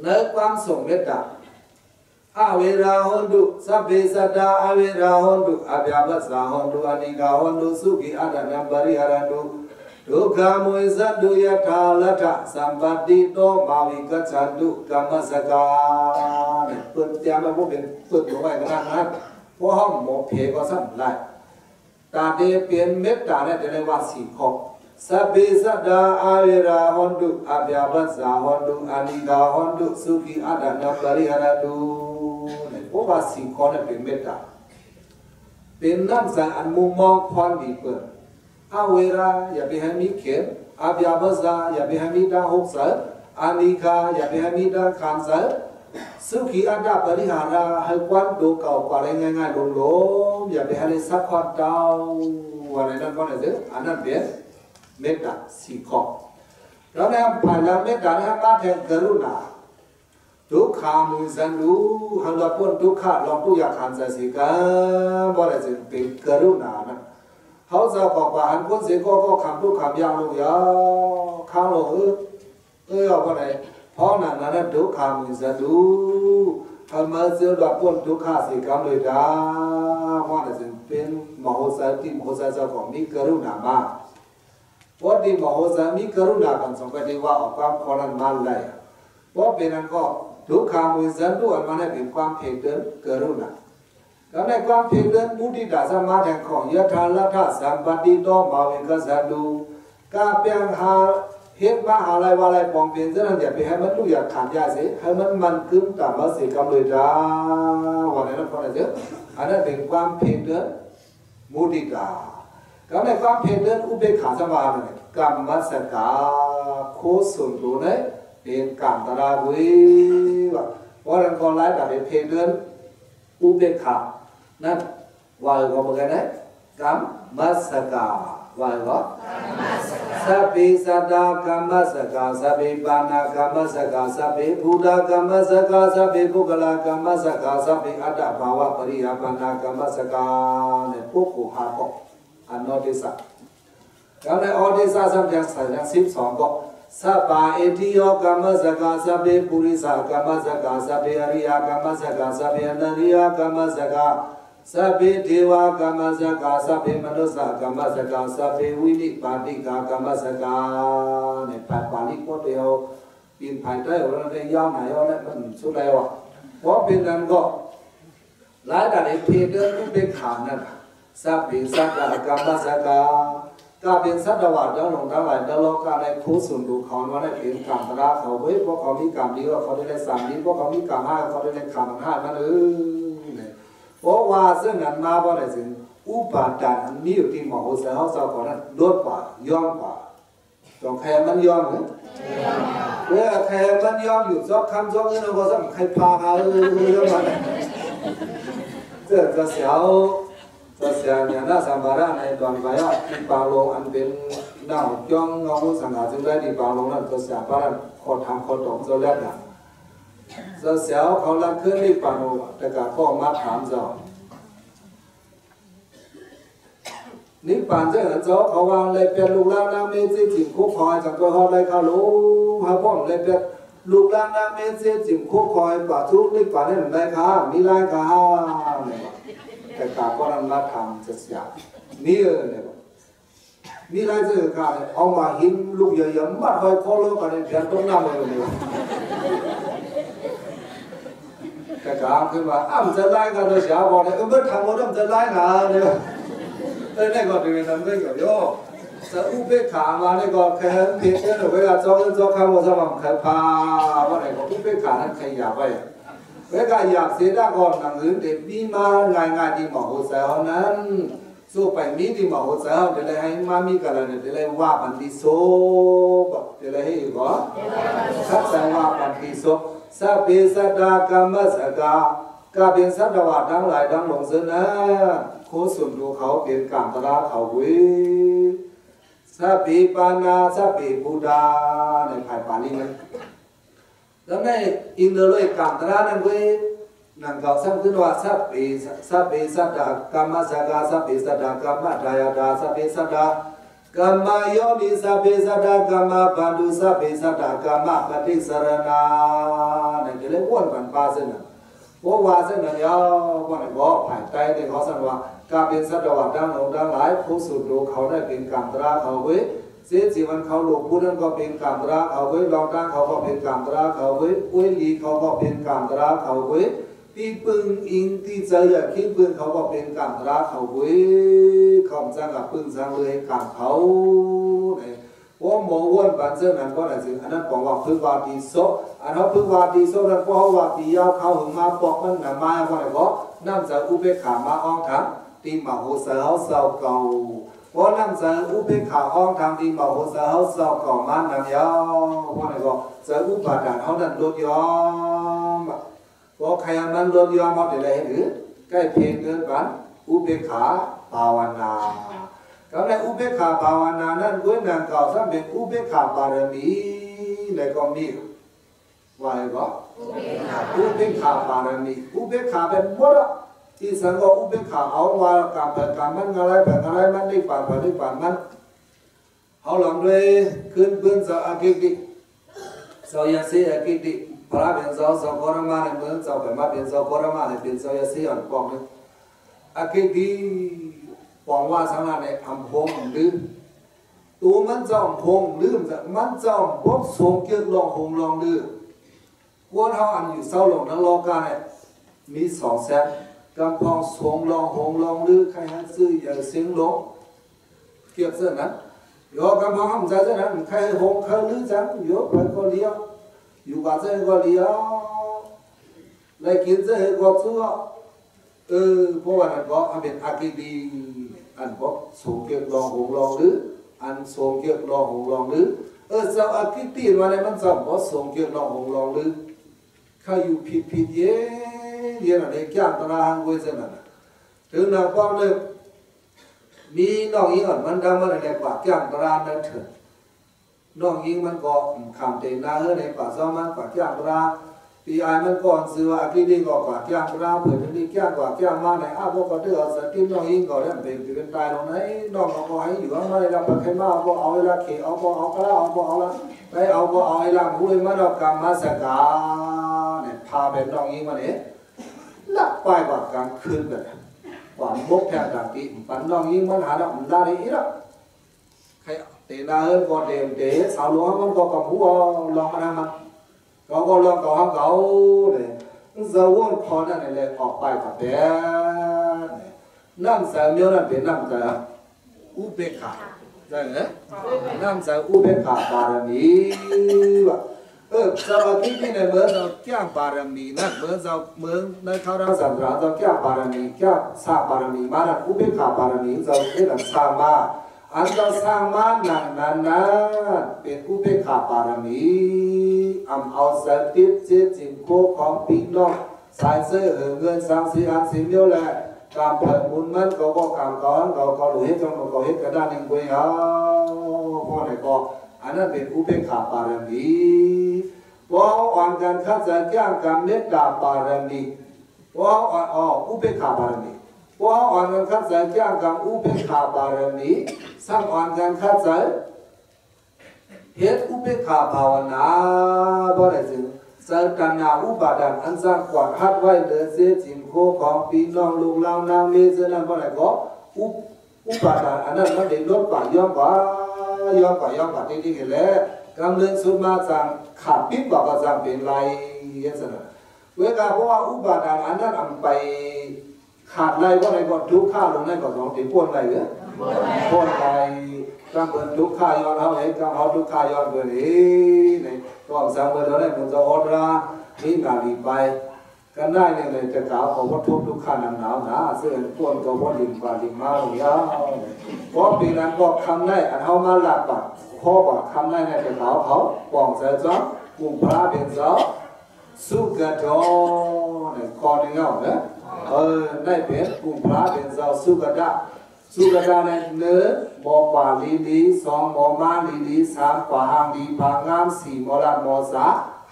ในความทรงเมตตาอเวราหนตุสัพเพสัตตาอเวราหนตุอภยาปัสสะหนตุอนิกาหนตุสุขิอัตถนัมปริหารันตุทุกขโมยสัตตุยถาลัทธสัมปติโตมาวิกัจฉันตุกรรมสกาเนี่ยเปิดเตรียมมาพวกเป็นเปิดตัวไว้กันนะเพราะห้องหมอเพก็สั่นไล่ตาเดเปลี่ยนเมตตาเนี่ยจะเรียกว่าสี่ข้อสัพเพสัตตาอเวราหนตุอภยาปัสสะหนตุอนิกาหนตุสุขิอัตถนัมปริหารันตุเนี่ยเพราะว่าสี่ข้อเนี่ยเป็นเมตตาเป็นน้ำใสอันมุมมองความดีเปิดอเวราอย่าไปให้มีเข็มอภยาปัสสะอย่าไปให้มีดังหกเสืออนิกาอย่าไปให้มีดังขันเสือสุขีอัตถปริหาราให้ควันดูเก่ากว่าอะไรง่ายๆลงๆอย่าไปให้เลยสักควันเดาอะไรนั่นก็ได้สิอันนั้นเป็นเมตตาสี่ข้อแล้วเนี่ยผ่านแล้วเมตตาเนี่ยมาแทนกรุณาทุกขามุสันดูหันเราพ้นทุกขาลองทุกอย่างขันใจสิกันบ่ได้สิเป็นกรุณานะเขาจะบอกว่าหันคนเสียก็คำทุกคำยาวลงยาวข้างลงเอาไปไหนเพราะนั้นทุกขามุสันดูหันมาเสียเราพ้นทุกขาสิกันเลยจ้าว่าได้สิเป็นมโหสถที่มโหสถเจ้าของมีกรุณามากเพราะที่มโหสถมีกรุณากันสองประเดี๋ยวว่าออกความขอนั้นมาเลยเพราะเป็นนั้นก็ทุกขามุสันดูอันมันเป็นความเพียรเดินกรุณาแล้วในความเพียรเดินมุติตาสมาธิของยถาลัทธสัมปติโตมาวิกัสสะดูกาเปียงหาเฮ็ดมาอะไรว่าอะไรปองเปลี่ยนซะนั่นอย่าไปให้มันรู้อยากขาดยาสิให้มันขึ้นตามมาสิกรรมเลยจ้าวันนั้นพอได้เจออันนั้นเป็นความเพียรเดินมุติตาแล้วในความเพียรเดินอุเบกขาสมาธิกรรมสกาโคสุนดูเนี่ยเป็นกรรมตระวิว่าวันนั้นก็ไล่แต่เป็นเพียรเดินอุเบกขานั่นว่าก็เหมือนกันนะกรรมสกาว่าก็สัพเพสัตตากรรมสกาสัพเพปานากรรมสกาสัพเพภูตากรรมสกาสัพเพปุกลากรรมสกาสัพเพอัตตภาวะปริยาปานากรรมสกาเนี่ยพวกกูหาก็อันนอติสะแล้วในอติสะสัมผัสสัง12ก็สัพพะเอติโยกรรมสกาสัพเพปุริสากรรมสกาสัพเพอริยกรรมสกาสัพเพอนันติยกรรมสกาสัพเพเทวกรรมสกาสัพเพมนุสกรรมสกาสัพเพวินิปาติกากรรมสกาเนี่ยแปดปาลิก็เดียวปีนภายใต้ของเราได้ย่อไหนย่อแล้วมันสุดแล้วอ่ะเพราะเป็นนั้นก็หลายแต่ในเพศเดินรูปเป็นขานั่นสัพเพสัตตากรรมสกาก็เป็นสัตวะดังลงทั้งหลายดังโลกาในผู้สุนดูเขาว่าได้เป็นกรรมตระเขาเว้ยเพราะเขามีกรรมดีก็เขาได้สามดีเพราะเขามีกรรมห้าเขาได้ขันห้านั่นเพราะว่าซึ่งนั้นมาเพราะอะไรสิอุปาทานมีอยู่ที่มโหสถเขาสาวก่อนนั้นลดกว่าย่อมกว่าต้องใครมันย่อมเหรอเมื่อใครมันย่อมอยู่ซอกคำซอกนี้เราก็ต้องใครพาเขาเรื่องมันจะเสียว จะเสียเนี่ยน่าสัมภาระในตอนไปอ่ะที่ปางลงอันเป็นหน้าจ้องเงาสังหารจึงได้ที่ปางลงนั้นจะเสียพระนั้นขอทำขอตกจะเล็ดนะจะเสียเขาลักขึ้นที่ปางลงแต่ก็พ่อมาถามเจ้านี่ปานเจ้าเจ้าเขาวางเลยเป็นลูกหลานน้ำเมจิจิ๋มคุกคอยจากตัวเขาได้เขารู้หาพ่อเลยเป็นลูกหลานน้ำเมจิจิ๋มคุกคอยป่าทุกนี่ป่าได้เหมือนได้ค่ะมีไรค่ะแต่ตาก็นั่งมาทำจะเสียนี่เนี่ยมีไรเจอค่ะเอามาหินลูกใหญ่ๆมัดไว้คอโลกันเนี่ยเพียงต้นน้ำเลยเนี่ยแต่กลางขึ้นมาจะไล่กันเลยเสียบอกเลยไม่ทำว่าจะไล่นะเนี่ยนี่ก็เป็นนั่นไม่ก็โย่จะอุเบกขามาเนี่ยก็แค่เพียงแค่เวลาจ้องข้าวจะมาแค่พาว่าไหนก็อุเบกขานั้นใครอยากไปเวลาอยากเสียได้ก่อนหนังอื่นเด็กมีมาง่ายๆที่หมอหัวใจนั้นสู้ไปมีที่หมอหัวใจเดี๋ยวเลยให้มามีกันเลยเดี๋ยวเลยว่าปันติโซบเดี๋ยวเลยให้อยู่ก็ทักษะว่าปันติโซสัพเพสัตตากรรมสกากาเป็นสัตว์ว่าทั้งหลายทั้งหลงเสนะโคสุนดูเขาเป็นกามตระเขาเวสัพพิปานาสัพพิบูดาในภายปาลีนั้นแล้วในอินเดียเลยกามตระนั้นเวนั่นก็สร้างขึ้นว่าสัพพิสัตตกรรมสกาสัพพิสัตตกรรมดายดาสัพพิสัตตกรรมโยนิสัพพิสัตตกรรมปันดุสัพพิสัตตกรรมปฏิสรณานั่นจะเรียกว่าปันปาเสนะว่าเส้นนั้นยาวว่าไหนบอกผ่านใจในเขาสั่งว่าการเป็นสัตว์วัฏดังหลงดังหลายผู้สุดโลกเขาได้เป็นกามตราเขาเว้ยเสียจีวันเขาหลงผู้นั้นก็เป็นกามตราเขาเว้ยลองตั้งเขาก็เป็นกามตราเขาเว้ยอุ้ยลีเขาก็เป็นกามตราเขาเว้ยตีปึงอิงตีใจอยากคิดปึงเขาก็เป็นกามตราเขาเว้ยคำสั่งกับปึงสั่งเลยกามเขาว่าโมวันปัจเจนั้นก็ได้สิอันนั้นบอกว่าพึ่งวาดีโซอันนั้นพึ่งวาดีโซนั้นก็ว่าดียาวเขาหึงมาปอกมันหนามาว่าไหนก็นั่งจากอุเบกขามาอ้องทางตีมาโหเสาเสาเก่าว่านั่งจากอุเบกขาอ้องทางตีมาโหเสาเสาเก่ามันนำยาวว่าไหนก็จากอุปาทานเขานั้นลดยอมว่าใครมันลดยอมเขาเดี๋ยวอะไรหรือใกล้เพียงเกินกันอุเบกขาภาวนาก็ในอุเบกขาภาวนานั้นก็นางกล่าวซ้ำเป็นอุเบกขาบารมีเลยก็มีว่าอะไรก็อุเบกขาบารมีอุเบกขาเป็นหมดที่สังก็อุเบกขาเอาว่าการเป็นการมันอะไรเป็นอะไรมันได้ผ่านไปได้ผ่านมันเอาหลังด้วยขึ้นพื้นสาวอากิติสาวยาสีอากิติพระเป็นสาวสาวโครามาในเมืองสาวเป็นมาเป็นสาวโครามาในเป็นสาวยาสีอ่อนปองนึงอากิติปองว่าสังหารในอัมพงลืมตัวมันจอมพงลืมจากมันจอมพกสงเกียรลองหงลองลืมวัวเท่าอันอยู่เศร้าหลงทั้งโลกาเนี่ยมีสองแสนกำพองสงลองหงลองลืมใครหันซื้ออย่าเสียงหลงเกี่ยวเส้นนั้นโยกำพองห้ามใจเส้นนั้นใครหงใครลืมจังโยไปก็เลี้ยวอยู่บ้านเส้นก็เลี้ยวเลยกินเส้นก็ซื้อเพราะว่านั่นก็อันเป็นอากิดีอันก็สูงเกี่ยวลองหงลองหรืออันสูงเกี่ยวลองหงลองหรือเจ้าอากิตีมาในมันจำก็สูงเกี่ยวลองหงลองหรือข้าอยู่ผิดเย่อะไรแก่ตราหังไว้เสนั่นถึงนักฟังเลยมีน้องยิงอ่อนมันดังมันในปากแก่ตรานั่นเถิดน้องยิงมันก็ขำเตะหน้าในปากซ้อมมันปากแก่ตราปีไอมันก่อนซื้ออากิดีก็ปากแก่ตราเผื่อถึงนี่แก่กว่าแก่มาในอาพวกก็เดือดสติน้องยิงก็เล่นเป็นตายตรงไหนน้องก็ให้อยู่ว่าเราไปแค่มาก็เอาเวลาเขี่ยเอาก็เอาก็แล้วเอาก็เอาละไปเอาก็เอาไอ้ล่างหุ้ยมาดอกกรรมมาสกาเนี่ยพาเป็นน้องยิงมาเนี่ยลักไปกว่ากลางคืนแบบหวานบกแทบดังตีปันน้องยิงมันหาดอกมันได้อีกแล้วใครเตะหน้าเฮิร์นก็เตะสาวหลวงมันก็กับหัวลองมาทำมันก็ลองเก่าห้ามเก่าเลยจะว่นคอนั่นเลยออกไปกับแดนน้ำใส่เมียวนั่นเป็นน้ำใส่อุเบกขาใช่ไหมน้ำใส่อุเบกขาบารมีว่ะสวัสดีที่ในเมืองเราแก้บารมีนั่นเมืองในเขาเราสันติเราแก้บารมีแก้สร้างบารมีมานั่นอุเบกขาบารมีเราเรียกสร้างมาอันเราสร้างมานั้นเป็นอุเบกขาบารมีเอาสติเจจิมโคของปีน้องสายเสื้อเงินสังสีอันสีเมียวแหละ การเปิดมุนมันก็การก้อนก็หลุยจนก็เฮ็ดกระด้านหนึ่งไปเอาพอไหนก็อันนั้นเป็นอุเบกขาปารมีว่าอ่อนกันข้าจะแก้งกันเมตตาปารมีว่าอ่อนอุเบกขาปารมีว่าอ่อนกันข้าจะแก้งกันอุเบกขาปารมีสร้างอ่อนกันข้าจะเฮ็ดอุเบกขาภาวนาบ่ได้จึงเสตนาอุปาทานอันสร้างกวาดฮัดไว้เดือเสียจิมโคของพี่น้องลูกหลานนางเมษนั้นบ่ได้ก็อุปาทานอันนั้นมันได้ลดกว่าย่อมกว่าที่ๆกันแล้วกำเนิดสุมาจังขาดปิดบอกก็จังเป็นไรอย่างนั้นเวลาเพราะว่าอุปาทานอันนั้นไปขาดไรบ่ได้ก็ทุกข์ข้าลงในก็ต้องติพ้นไรเหรอพ้นไรกำเนิดทุกข์ข้าย้อนเฮาให้กำเฮาทุกข์ข้าย้อนเบิ่นี่ในก็สังเบิ่งได้มันจะอดรานี่นาลีไปกันได้เนี่ยจะกล่าวของวัตถุทุกข้าหนาวหนาเสื้อพ้นก็บ่ดิ่งกว่าดิ่งมาอย่างเงี้ยเพราะปีนั้นก็คำได้อันเฮามาหลักบัดข้อบอกคำได้ในจะเขาป้องใจจ้องกลุ่มพระเป็นเจ้าสุกะโดเนี่ยคอหนึ่งเอาเนี่ยได้เป็นกลุ่มพระเป็นเจ้าสุกะดาในเนื้อมอปาลีดีสองมอมาลีดีสามปะหังดีปางงามสี่มอลามอสา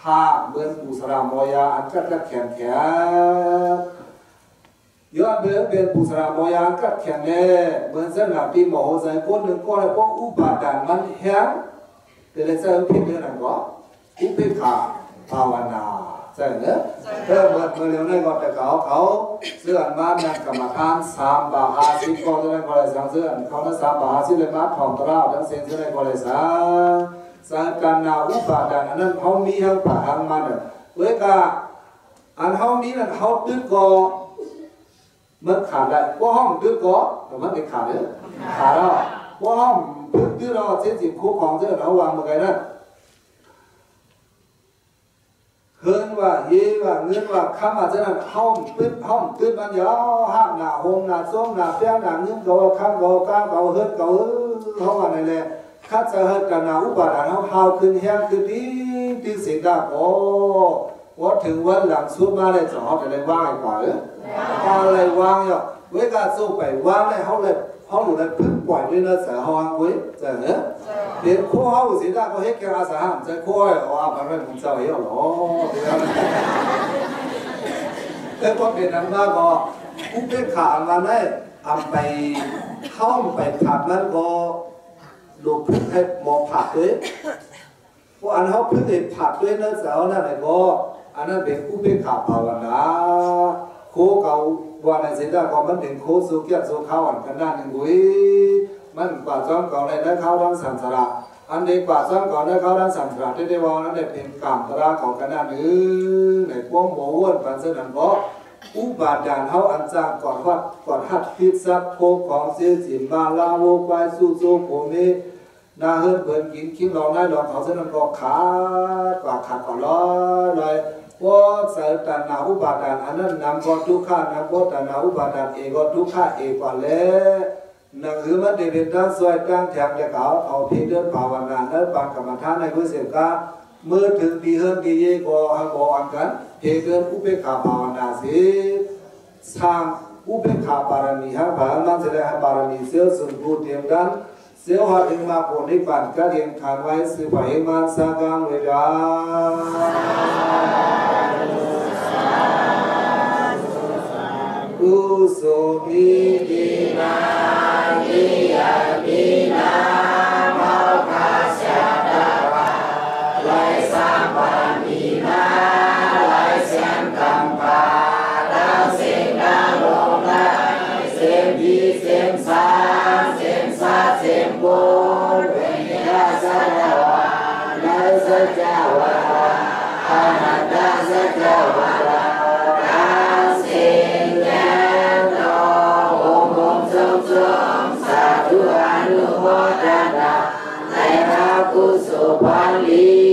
ห้าเมือนกุศลามอยาอันกัดแข็งยอดเบื้องเป็นปุสรามอยางกัดแข็งแน่เหมือนเส้นหลักที่หมอใจก้นหนึ่งก้อนแล้วก็อุปาทานมันแห้งแต่ในเส้นพิษเนี่ยนั่นก็อุเบกขาภาวนาใช่ไหมเมื่อเร็วนี้ก็แต่เขาเสื่อมมาในกรรมฐาน3 บาท 50ก็จะได้ก็เลยสั่งเสื่อมเขานั้น3 บาท 50เลยมาถ่อมตราทั้งเส้นจะได้ก็เลยสั่งการนาอุปาทานอันนั้นเขามีทั้งผ่าทั้งมันเว้ยก็อันเขามีนั่นเขาตึ๊ดก็มันขาดได้ว่าห้องตื้อก็แต่มันไม่ขาดเลยขาดแล้วว่าห้องตื้อเราเส้นสิบคู่ของเส้นเราวางมาไงนั่นเฮินว่าเยว่าเงินว่าคำอาจจะนั่นห้องตื้อมันยาวห้ามหนาหงหนาส้มหนาเปี้ยหนาเงินเก่าคำเก่าก้าเก่าเฮินเก่าเขาว่าอะไรเลยข้าจะเฮินกันนาอุปาทานเขาหาวขึ้นแห้งขึ้นดีเสียงดังโอ้ว่าถึงวันหลังสุดมาเลยจะเขาจะได้ว่างกว่าอะไรวางเนี่ยเวลาสู้ไปวางเลยเขาหลุดเลยพึ่งปล่อยด้วยนะเสือหางเว้ยเสือเนี่ยเดี๋ยวคู่เขาเสียได้ก็เฮ็ดแค่อาสาห้ามใจคู่ไอ้ว่ามันไม่ผมเจ้าเหี้ยหรอแต่พอเป็นนั้นมาก็อุเบกขามาได้ทำไปเข้าไปผัดนั้นก็ลูกพึ่งให้มองผัดด้วยเพราะอันเขาพึ่งให้ผัดด้วยนะเสือนั่นแหละก็อันนั้นเป็นอุเบกขาภาวนาโคเก่าว่าในเสียดายก็มันถึงโคสุเกียรติสุข้าวอันกันด้านหนึ่งกุ้ยมันกว่าจ้องเก่าในได้ข้าวทั้งสัมสระอันเด็กกว่าจ้องเก่าได้ข้าวทั้งสัมสระได้ว่านั้นได้เป็นกรรมตระของกันด้านหนึ่งในพวกหมูอ้วนปันเสนันก็อุบาทานเขาอันจางก่อนหัดพิษซับโคของเสียจิมบาลาโวไปสู้โคนี้นาเฮิร์นเปิดกินคิ้วลองได้ลองเขาเสนันก็ขาก่อนร้อยเลยว่าสายตานาอุปาทานอันนั้นนำก็ทุกข้านำก็ตานาอุปาทานเองก็ทุกข้าเองก่อนแล้วนั่งคือมันเด็ดด้านสวยด้านแถบจะเขาเอาพิเดินภาวนาเนื้อบางกรรมฐานในกุศลกาเมื่อถึงปีเฮิร์นปีเย่ก็อันกันเพิเดินอุเบกขาภาวนาสิสร้างอุเบกขาบารมีฮะบารมีจะได้บารมีเสียสมบูรณ์เทียมกันเสียวหัดเองมาผลในบ้านก็เรียนขันไว้สืบไปมาสร้างกังเวลากุศลมีดีนาดียาดีนาเมาคาชาดาวาไว้สร้างบารมีนาไว้เสียงกำพาดาวเสียงดาวลงได้เสียงดีเสียงสาเสียงเสียงบุญเป็นยาสาวาในสัจจาวาอนันตสัจจาวาสาธุอนุโมทนาในพระกุศลพันลี